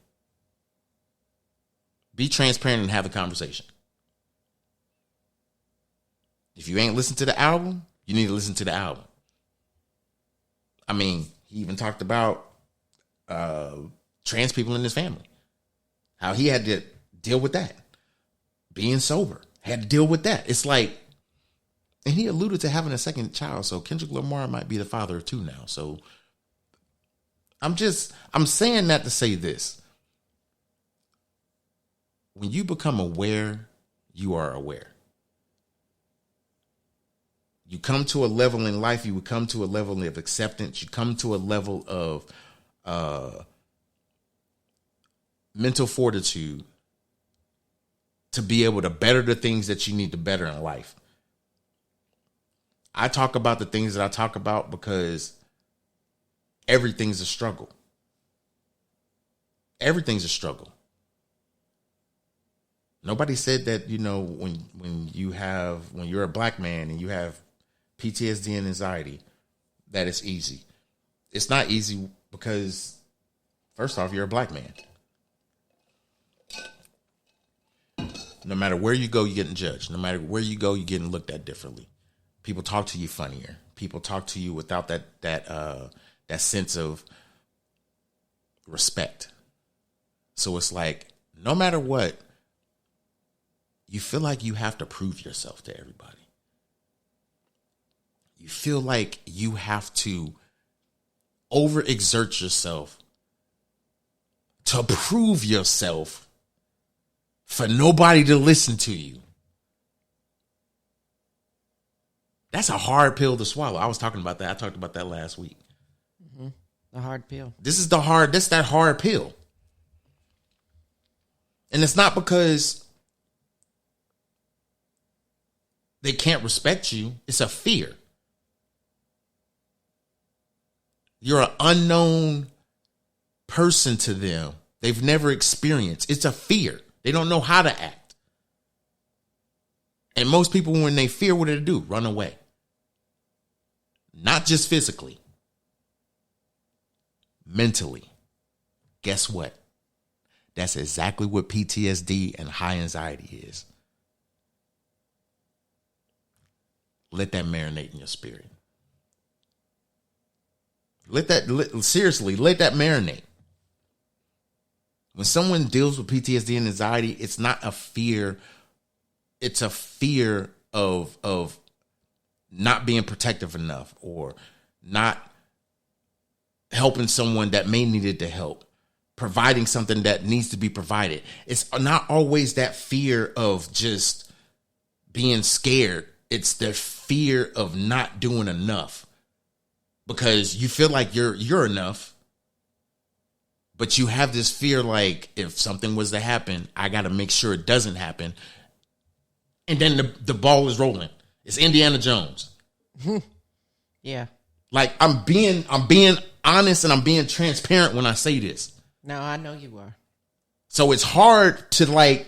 Speaker 2: Be transparent and have a conversation. If you ain't listened to the album, you need to listen to the album. I mean, he even talked about trans people in his family. How he had to deal with that. Being sober. Had to deal with that. It's like, and he alluded to having a second child. So Kendrick Lamar might be the father of two now. So I'm saying that to say this. When you become aware, you are aware. You come to a level in life, you would come to a level of acceptance. You come to a level of mental fortitude to be able to better the things that you need to better in life. I talk about the things that I talk about because everything's a struggle. Everything's a struggle. Nobody said that, you know, when you're a black man and you have PTSD and anxiety, that it's easy. It's not easy because, first off, you're a black man. No matter where you go, you're getting judged. No matter where you go, you're getting looked at differently. People talk to you funnier. People talk to you without that sense of respect. So it's like, no matter what, you feel like you have to prove yourself to everybody. You feel like you have to overexert yourself to prove yourself for nobody to listen to you. That's a hard pill to swallow. I was talking about that. I talked about that last week.
Speaker 5: Mm-hmm. The hard pill.
Speaker 2: This is that hard pill. And it's not because they can't respect you. It's a fear. You're an unknown person to them. They've never experienced. It's a fear. They don't know how to act. And most people, when they fear, what do they do? Run away. Not just physically. Mentally. Guess what? That's exactly what PTSD and high anxiety is. Let that marinate in your spirit. Seriously, let that marinate. When someone deals with PTSD and anxiety, it's not a fear. It's a fear of not being protective enough or not helping someone that may needed to help, providing something that needs to be provided. It's not always that fear of just being scared. It's the fear of not doing enough because you feel like you're enough. But you have this fear like if something was to happen, I got to make sure it doesn't happen. And then the ball is rolling. It's Indiana Jones.
Speaker 5: Yeah.
Speaker 2: Like I'm being honest and I'm being transparent when I say this.
Speaker 5: No, I know you are.
Speaker 2: So it's hard to like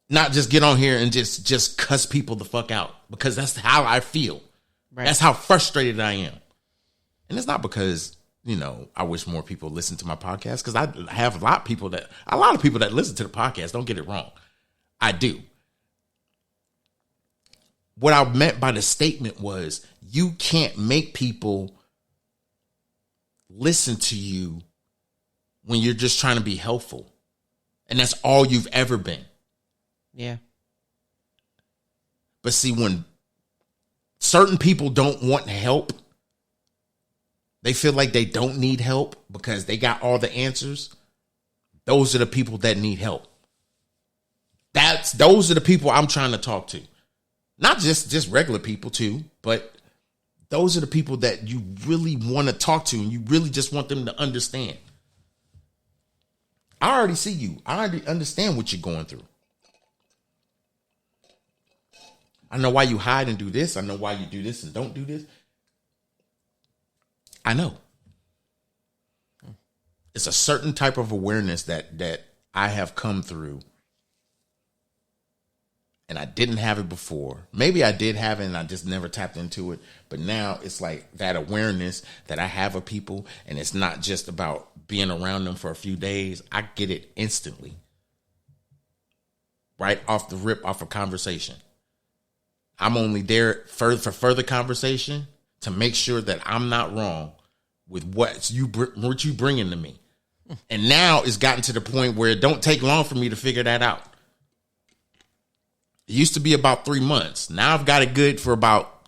Speaker 2: not just get on here and just cuss people the fuck out because that's how I feel. Right. That's how frustrated I am. And it's not because I wish more people listen to my podcast, because I have a lot of people that listen to the podcast. Don't get it wrong. I do. What I meant by the statement was, you can't make people listen to you when you're just trying to be helpful. And that's all you've ever been.
Speaker 5: Yeah.
Speaker 2: But see, when certain people don't want help, they feel like they don't need help because they got all the answers. Those are the people that need help. Those are the people I'm trying to talk to. Not just regular people too, but those are the people that you really want to talk to, and you really just want them to understand. I already see you. I already understand what you're going through. I know why you hide and do this. I know why you do this and don't do this. I know. It's a certain type of awareness that I have come through, and I didn't have it before. Maybe I did have it and I just never tapped into it. But now it's like that awareness that I have of people, and it's not just about being around them for a few days. I get it instantly. Right off the rip, off a conversation. I'm only there for further conversation to make sure that I'm not wrong with what you bringing to me. And now it's gotten to the point where it don't take long for me to figure that out. It used to be about 3 months. Now I've got it good for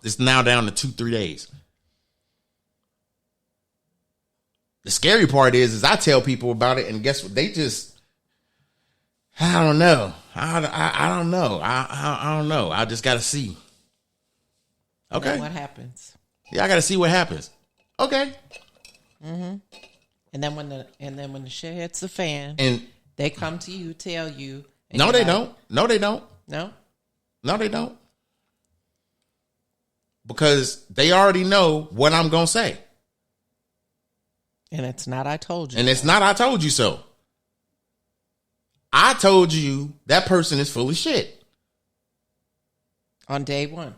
Speaker 2: it's now down to 2-3 days. The scary part is I tell people about it, and guess what? They just, I don't know. I don't know. I don't know. I just got to see. Okay.
Speaker 5: What happens?
Speaker 2: Yeah, I got to see what happens. Okay.
Speaker 5: Mm-hmm. And then when the shit hits the fan,
Speaker 2: and
Speaker 5: they come to you, tell you.
Speaker 2: No, they don't. No, they don't.
Speaker 5: No?
Speaker 2: No, they don't. Because they already know what I'm going to say.
Speaker 5: And it's not I told you.
Speaker 2: And it's not I told you so. I told you that person is full of shit.
Speaker 5: On day one.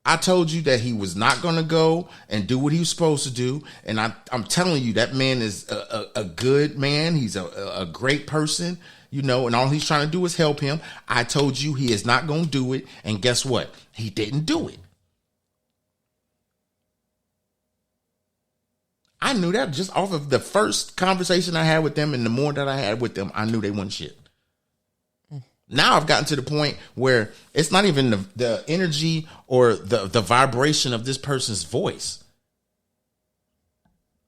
Speaker 2: I told you that he was not going to go and do what he was supposed to do. And I'm telling you, that man is a good man. He's a great person, and all he's trying to do is help him. I told you he is not going to do it. And guess what? He didn't do it. I knew that just off of the first conversation I had with them, and the more that I had with them, I knew they weren't shit. Now I've gotten to the point where it's not even the energy or the vibration of this person's voice.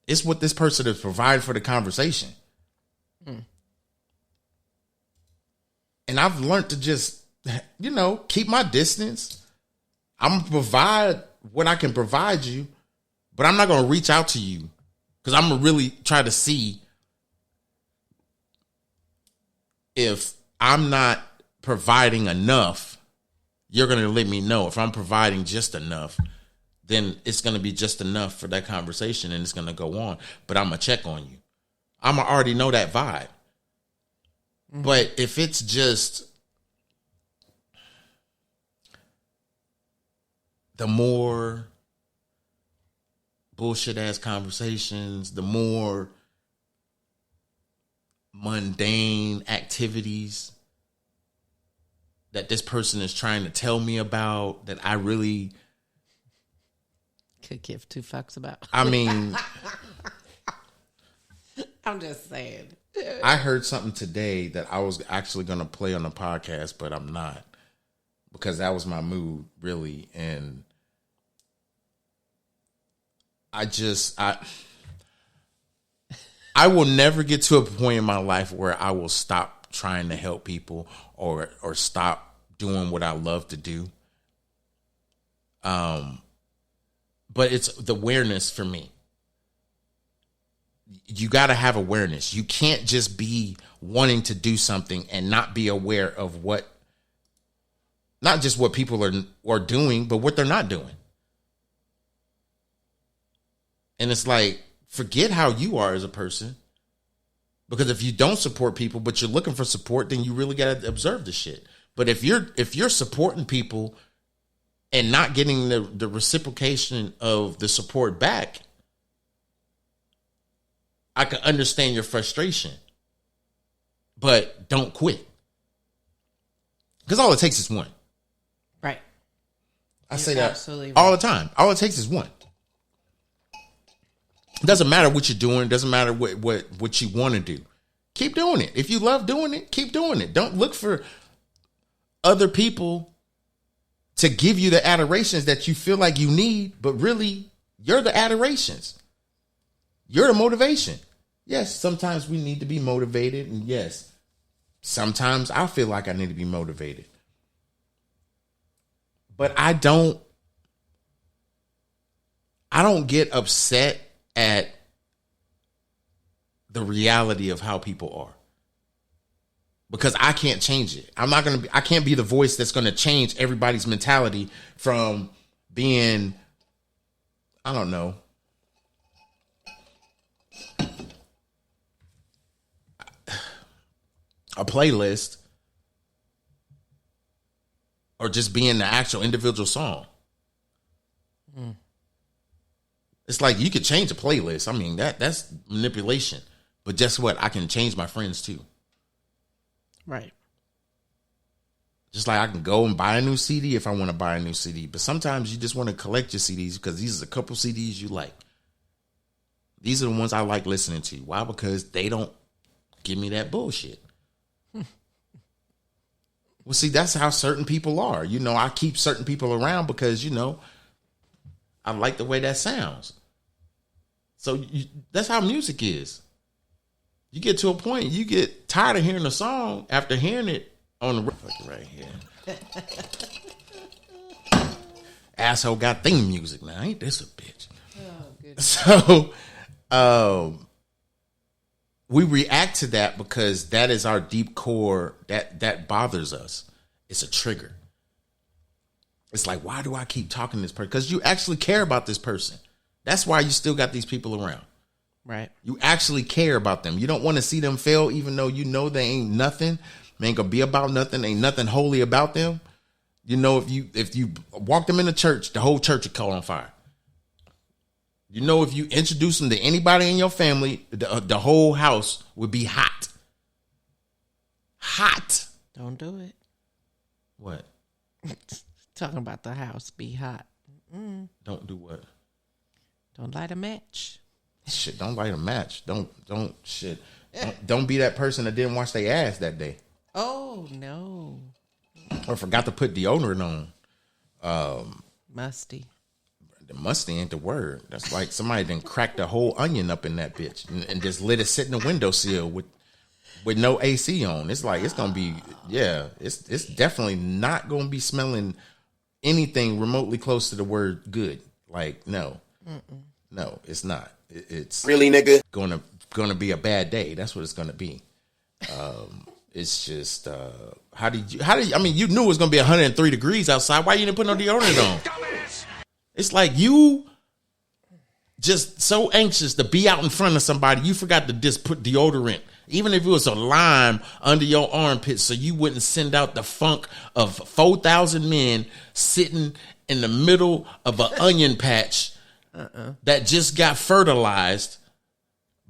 Speaker 2: It's what this person has provided for the conversation. And I've learned to just, keep my distance. I'm going to provide what I can provide you, but I'm not going to reach out to you because I'm going to really try to see if I'm not providing enough. You're going to let me know. If I'm providing just enough, then it's going to be just enough for that conversation, and it's going to go on. But I'm going to check on you. I'm going to already know that vibe. Mm-hmm. But if it's just the more bullshit ass conversations, the more mundane activities that this person is trying to tell me about that I really
Speaker 5: could give two fucks about.
Speaker 2: I mean,
Speaker 5: I'm just saying.
Speaker 2: I heard something today that I was actually going to play on the podcast, but I'm not, because that was my mood, really. And I will never get to a point in my life where I will stop trying to help people or stop doing what I love to do. But it's the awareness for me. You got to have awareness. You can't just be wanting to do something and not be aware of not just what people are doing, but what they're not doing. And it's like, forget how you are as a person. Because if you don't support people, but you're looking for support, then you really got to observe the shit. But if you're supporting people and not getting the reciprocation of the support back, I can understand your frustration, but don't quit. Because all it takes is one.
Speaker 5: Right.
Speaker 2: I
Speaker 5: You're
Speaker 2: say that
Speaker 5: absolutely right.
Speaker 2: all the time. All it takes is one. It doesn't matter what you're doing. It doesn't matter what you want to do. Keep doing it. If you love doing it, keep doing it. Don't look for other people to give you the adorations that you feel like you need, but really, you're the adorations. You're the motivation. Yes, sometimes we need to be motivated, and yes, sometimes I feel like I need to be motivated. But I don't get upset at the reality of how people are. Because I can't change it. I can't be the voice that's going to change everybody's mentality from being, I don't know, a playlist, or just being the actual individual song. It's like you could change a playlist. I mean, that's manipulation. But guess what? I can change my friends too.
Speaker 5: Right.
Speaker 2: Just like I can go and buy a new CD if I want to buy a new CD. But sometimes you just want to collect your CDs because these are a couple CDs you like. These are the ones I like listening to. Why? Because they don't give me that bullshit. Well, see, that's how certain people are. You know, I keep certain people around because, you know, I like the way that sounds. So that's how music is. You get to a point, you get tired of hearing a song after hearing it on the right here. Asshole got theme music now. Ain't this a bitch? Oh, goodness. So, we react to that because that is our deep core that bothers us. It's a trigger. It's like, why do I keep talking to this person? Because you actually care about this person. That's why you still got these people around.
Speaker 5: Right.
Speaker 2: You actually care about them. You don't want to see them fail, even though you know they ain't nothing. They ain't gonna be about nothing. Ain't nothing holy about them. You know, if you walk them in the church, the whole church would caught on fire. You know, if you introduce them to anybody in your family, the whole house would be hot. Hot.
Speaker 5: Don't do it.
Speaker 2: What?
Speaker 5: Talking about the house be hot.
Speaker 2: Don't do what?
Speaker 5: Don't light a match.
Speaker 2: Shit, don't light a match. Don't shit. Don't be that person that didn't wash their ass that day.
Speaker 5: Oh, no.
Speaker 2: Or forgot to put deodorant on.
Speaker 5: Musty.
Speaker 2: The musty ain't the word. That's like somebody done cracked a whole onion up in that bitch and just let it sit in the windowsill with no AC on. It's like, it's gonna be, yeah, it's definitely not gonna be smelling anything remotely close to the word good. Like, no. No, it's not. It's
Speaker 7: really, nigga,
Speaker 2: gonna be a bad day. That's what it's gonna be. It's just how did you I mean, you knew it was gonna be 103 degrees outside. Why you didn't put no deodorant on? It's like you just so anxious to be out in front of somebody, you forgot to just put deodorant, even if it was a lime under your armpit, so you wouldn't send out the funk of 4,000 men sitting in the middle of an onion patch that just got fertilized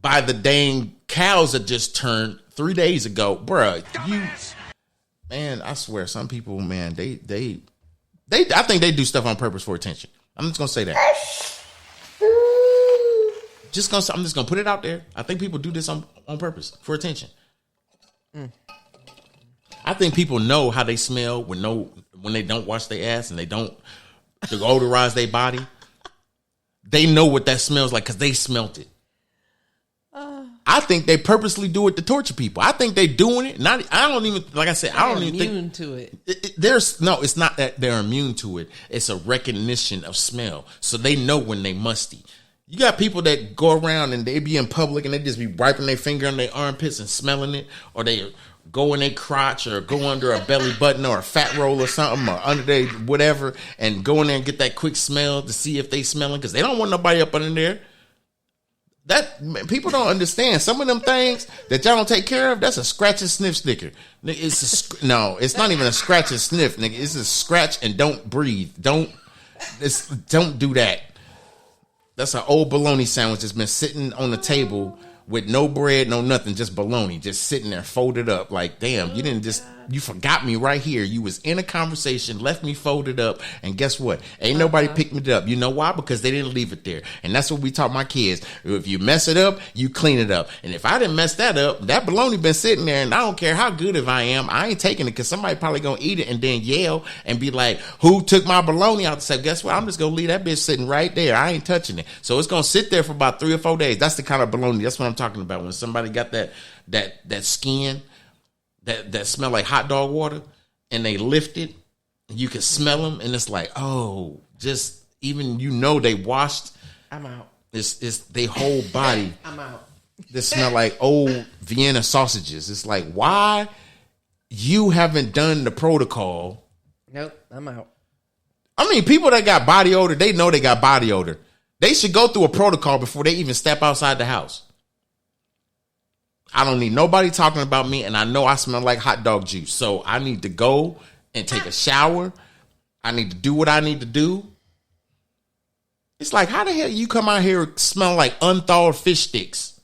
Speaker 2: by the dang cows that just turned 3 days ago. Bruh, man, I swear, some people, man, they I think they do stuff on purpose for attention. I'm just gonna say that. I'm just gonna put it out there. I think people do this on purpose for attention. I think people know how they smell when they don't wash their ass and they don't deodorize their body. They know what that smells like because they smelt it. I think they purposely do it to torture people. I think they doing it. I don't even
Speaker 5: Immune to it.
Speaker 2: It's not that they're immune to it. It's a recognition of smell. So they know when they musty. You got people that go around and they be in public and they just be wiping their finger on their armpits and smelling it, or they go in their crotch or go under a belly button or a fat roll or something, or under their whatever, and go in there and get that quick smell to see if they smelling, because they don't want nobody up under there. That people don't understand. Some of them things that y'all don't take care of, that's a scratch and sniff sticker. No, it's not even a scratch and sniff, nigga. It's a scratch and don't breathe. Don't do that. That's an old bologna sandwich that's been sitting on the table with no bread, no nothing, just bologna, just sitting there folded up. Like, damn, you didn't just, you forgot me right here. You was in a conversation, left me folded up, and guess what? Ain't nobody picked it up. You know why? Because they didn't leave it there. And that's what we taught my kids. If you mess it up, you clean it up. And if I didn't mess that up, that bologna been sitting there, and I don't care how good if I am, I ain't taking it, because somebody probably gonna eat it and then yell and be like, who took my bologna out? Say, guess what? I'm just gonna leave that bitch sitting right there. I ain't touching it. So it's gonna sit there for about 3 or 4 days. That's the kind of bologna. That's what I'm talking about. When somebody got that skin that smell like hot dog water, and they lift it, and you can smell them, and it's like, oh, just even they washed.
Speaker 5: I'm out.
Speaker 2: It's their whole body.
Speaker 5: I'm out.
Speaker 2: They smell like old Vienna sausages. It's like, why you haven't done the protocol?
Speaker 5: Nope, I'm out.
Speaker 2: I mean, people that got body odor, they know they got body odor. They should go through a protocol before they even step outside the house. I don't need nobody talking about me, and I know I smell like hot dog juice. So I need to go and take a shower. I need to do what I need to do. It's like, how the hell you come out here smelling like unthawed fish sticks?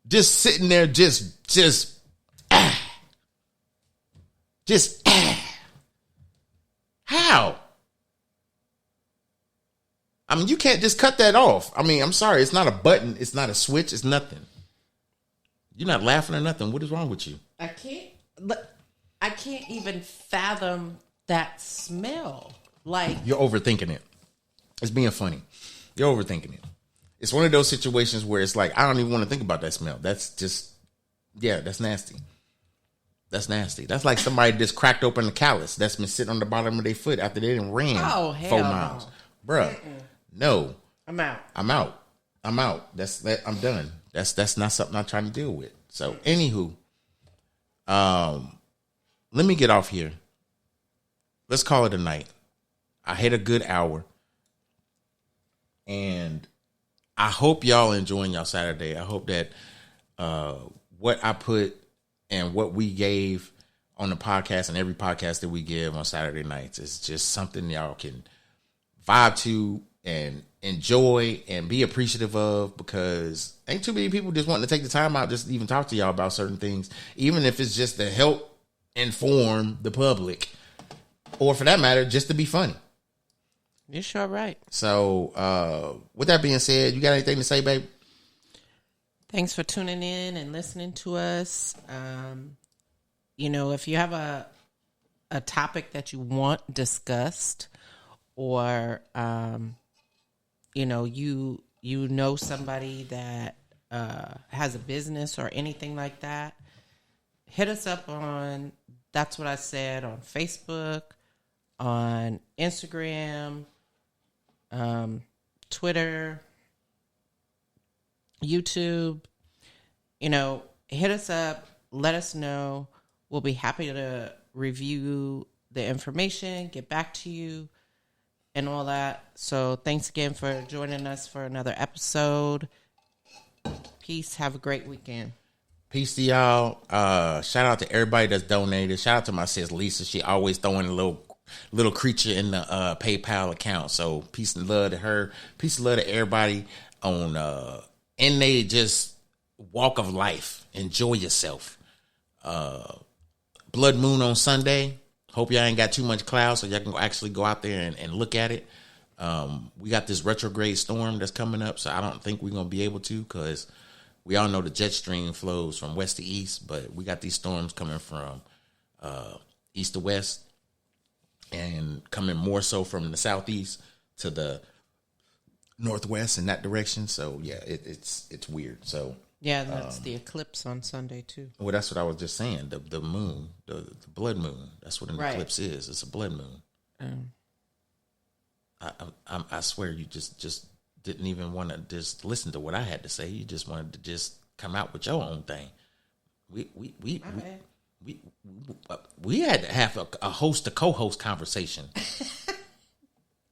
Speaker 2: Just sitting there, How? I mean, you can't just cut that off. I mean, I'm sorry. It's not a button. It's not a switch. It's nothing. You're not laughing or nothing. What is wrong with you?
Speaker 5: I can't even fathom that smell. Like,
Speaker 2: you're overthinking it. It's being funny. You're overthinking it. It's one of those situations where it's like, I don't even want to think about that smell. That's just, yeah, that's nasty. That's nasty. That's like somebody just cracked open a callus that's been sitting on the bottom of their foot after they didn't ran 4 miles. No. Bruh, no.
Speaker 5: I'm out.
Speaker 2: I'm out. I'm done. That's not something I'm trying to deal with. So, anywho, let me get off here. Let's call it a night. I hit a good hour. And I hope y'all enjoying y'all Saturday. I hope that what I put and what we gave on the podcast and every podcast that we give on Saturday nights is just something y'all can vibe to and enjoy and be appreciative of, because ain't too many people just wanting to take the time out just to even talk to y'all about certain things, even if it's just to help inform the public, or for that matter, just to be funny.
Speaker 5: You're sure right.
Speaker 2: So, with that being said, you got anything to say, babe?
Speaker 5: Thanks for tuning in and listening to us. If you have a topic that you want discussed, or you know somebody that has a business or anything like that, hit us up on That's What I Said on Facebook, on Instagram, Twitter, YouTube. Hit us up, let us know. We'll be happy to review the information, get back to you, and all that. So thanks again for joining us for another episode. Peace. Have a great weekend.
Speaker 2: Peace to y'all. Shout out to everybody that's donated. Shout out to my sis Lisa. She always throwing a little creature in the PayPal account. So peace and love to her. Peace and love to everybody on in they just walk of life. Enjoy yourself. Blood moon on Sunday. Hope y'all ain't got too much cloud so y'all can actually go out there and look at it. We got this retrograde storm that's coming up, so I don't think we're going to be able to, because we all know the jet stream flows from west to east, but we got these storms coming from east to west and coming more so from the southeast to the northwest in that direction. So, yeah, it's weird. So,
Speaker 5: yeah, that's the eclipse on Sunday, too.
Speaker 2: Well, that's what I was just saying. The moon, the blood moon. That's what an eclipse is. It's a blood moon. I swear you just didn't even want to just listen to what I had to say. You just wanted to just come out with your own thing. We had to have a host to co-host conversation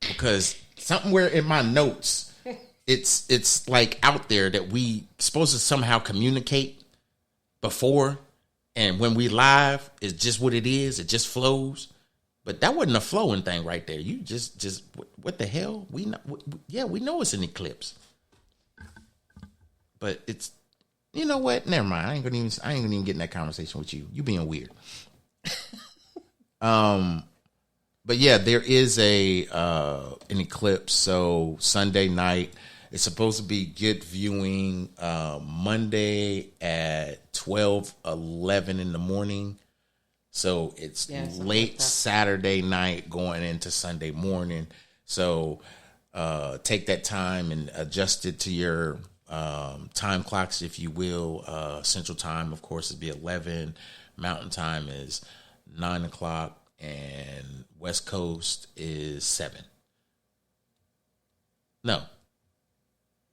Speaker 2: because somewhere in my notes, it's like out there that we supposed to somehow communicate before, and when we live, it's just what it is. It just flows. But that wasn't a flowing thing right there. You just what the hell? We know, we know it's an eclipse. But it's, you know what? Never mind. I ain't gonna even get in that conversation with you. You being weird. But yeah, there is an eclipse. So Sunday night, it's supposed to be good viewing. Monday at 12:11 in the morning. So it's late like Saturday night going into Sunday morning. So take that time and adjust it to your time clocks, if you will. Central time, of course, would be 11. Mountain time is 9 o'clock. And West Coast is 7. No.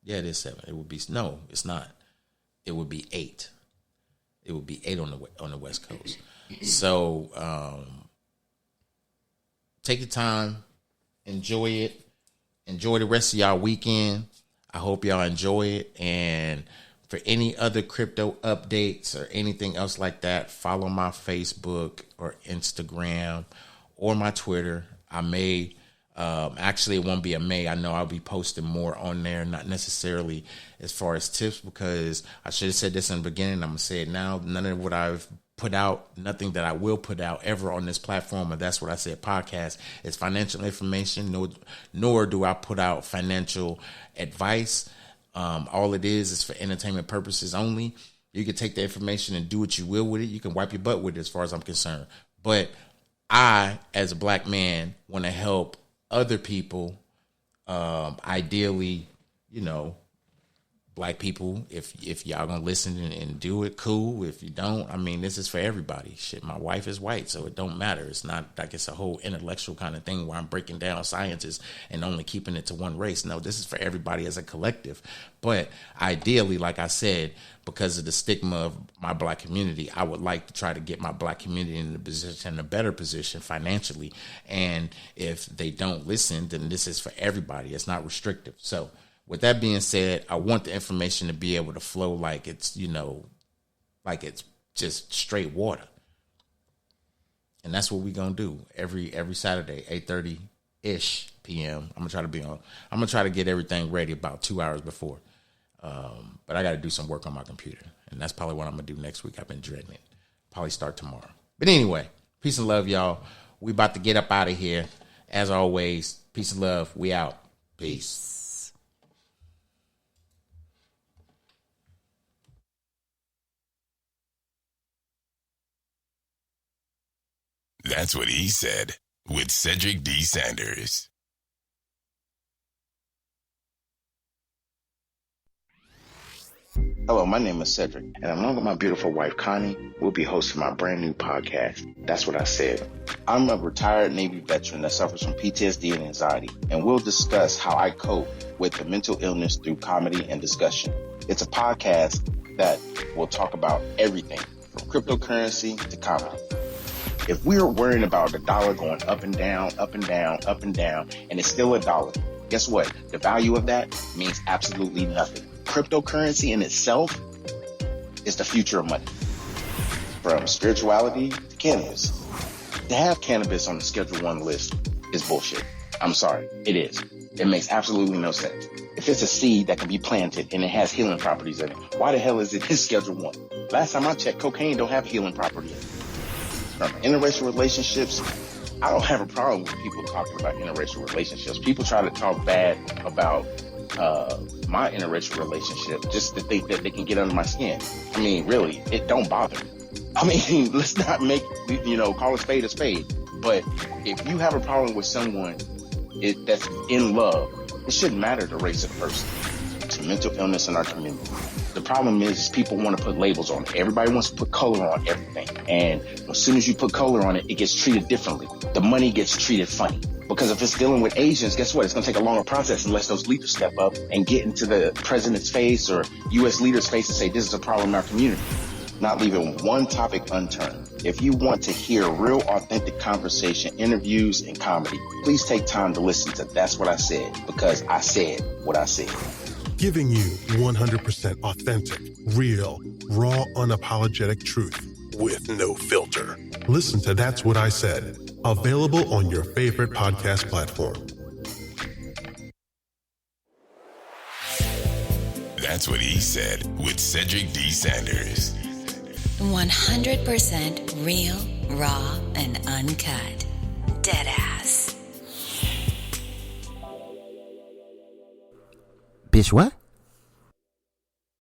Speaker 2: Yeah, it is 7. It would be, no, it's not. It would be 8. It would be 8 on the West Coast. So take your time, enjoy it, enjoy the rest of y'all weekend. I hope y'all enjoy it. And for any other crypto updates or anything else like that, follow my Facebook or Instagram or my Twitter. I may, actually it won't be a may. I know I'll be posting more on there, not necessarily as far as tips, because I should have said this in the beginning. I'm going to say it now. None of what I've put out, nothing that I will put out ever on this platform, or That's What I Said podcast, is financial information, nor do I put out financial advice. All it is for entertainment purposes only. You can take the information and do what you will with it. You can wipe your butt with it as far as I'm concerned. But I, as a black man, want to help other people, ideally, black people. If y'all gonna listen and do it, cool. If you don't, I mean, this is for everybody. Shit, my wife is white, so it don't matter. It's not like it's a whole intellectual kind of thing where I'm breaking down sciences and only keeping it to one race. No, this is for everybody as a collective. But ideally, like I said, because of the stigma of my black community, I would like to try to get my black community in a better position financially. And if they don't listen, then this is for everybody. It's not restrictive. So with that being said, I want the information to be able to flow like it's, like it's just straight water. And that's what we're going to do every Saturday, 8:30-ish p.m. I'm going to try to get everything ready about 2 hours before. But I got to do some work on my computer. And that's probably what I'm going to do next week. I've been dreading it. Probably start tomorrow. But anyway, peace and love, y'all. We about to get up out of here. As always, peace and love. We out. Peace.
Speaker 1: That's What He Said with Cedric D. Sanders.
Speaker 3: Hello, my name is Cedric, and along with my beautiful wife, Connie, we'll be hosting my brand new podcast, That's What I Said. I'm a retired Navy veteran that suffers from PTSD and anxiety, and we'll discuss how I cope with the mental illness through comedy and discussion. It's a podcast that will talk about everything from cryptocurrency to comedy. If we're worrying about the dollar going up and down, up and down, up and down, and it's still a dollar, guess what? The value of that means absolutely nothing. Cryptocurrency in itself is the future of money. From spirituality to cannabis. To have cannabis on the Schedule 1 list is bullshit. I'm sorry, it is. It makes absolutely no sense. If it's a seed that can be planted and it has healing properties in it, why the hell is it in Schedule 1? Last time I checked, cocaine don't have healing property in it. From interracial relationships, I don't have a problem with people talking about interracial relationships. People try to talk bad about my interracial relationship just to think that they can get under my skin. I mean, really, it don't bother me. I mean, let's not make, call a spade a spade. But if you have a problem with someone that's in love, it shouldn't matter the race of the person. It's a mental illness in our community. The problem is people want to put labels on it. Everybody wants to put color on everything. And as soon as you put color on it, it gets treated differently. The money gets treated funny. Because if it's dealing with Asians, guess what? It's going to take a longer process unless those leaders step up and get into the president's face or U.S. leaders' face and say, this is a problem in our community. Not leaving one topic unturned. If you want to hear real authentic conversation, interviews, and comedy, please take time to listen to That's What I Said, because I said what I said.
Speaker 4: Giving you 100% authentic, real, raw, unapologetic truth with no filter. Listen to That's What I Said, available on your favorite podcast platform.
Speaker 1: That's What He Said with Cedric D. Sanders.
Speaker 7: 100% real, raw, and uncut. Deadass.
Speaker 8: Bitch, what?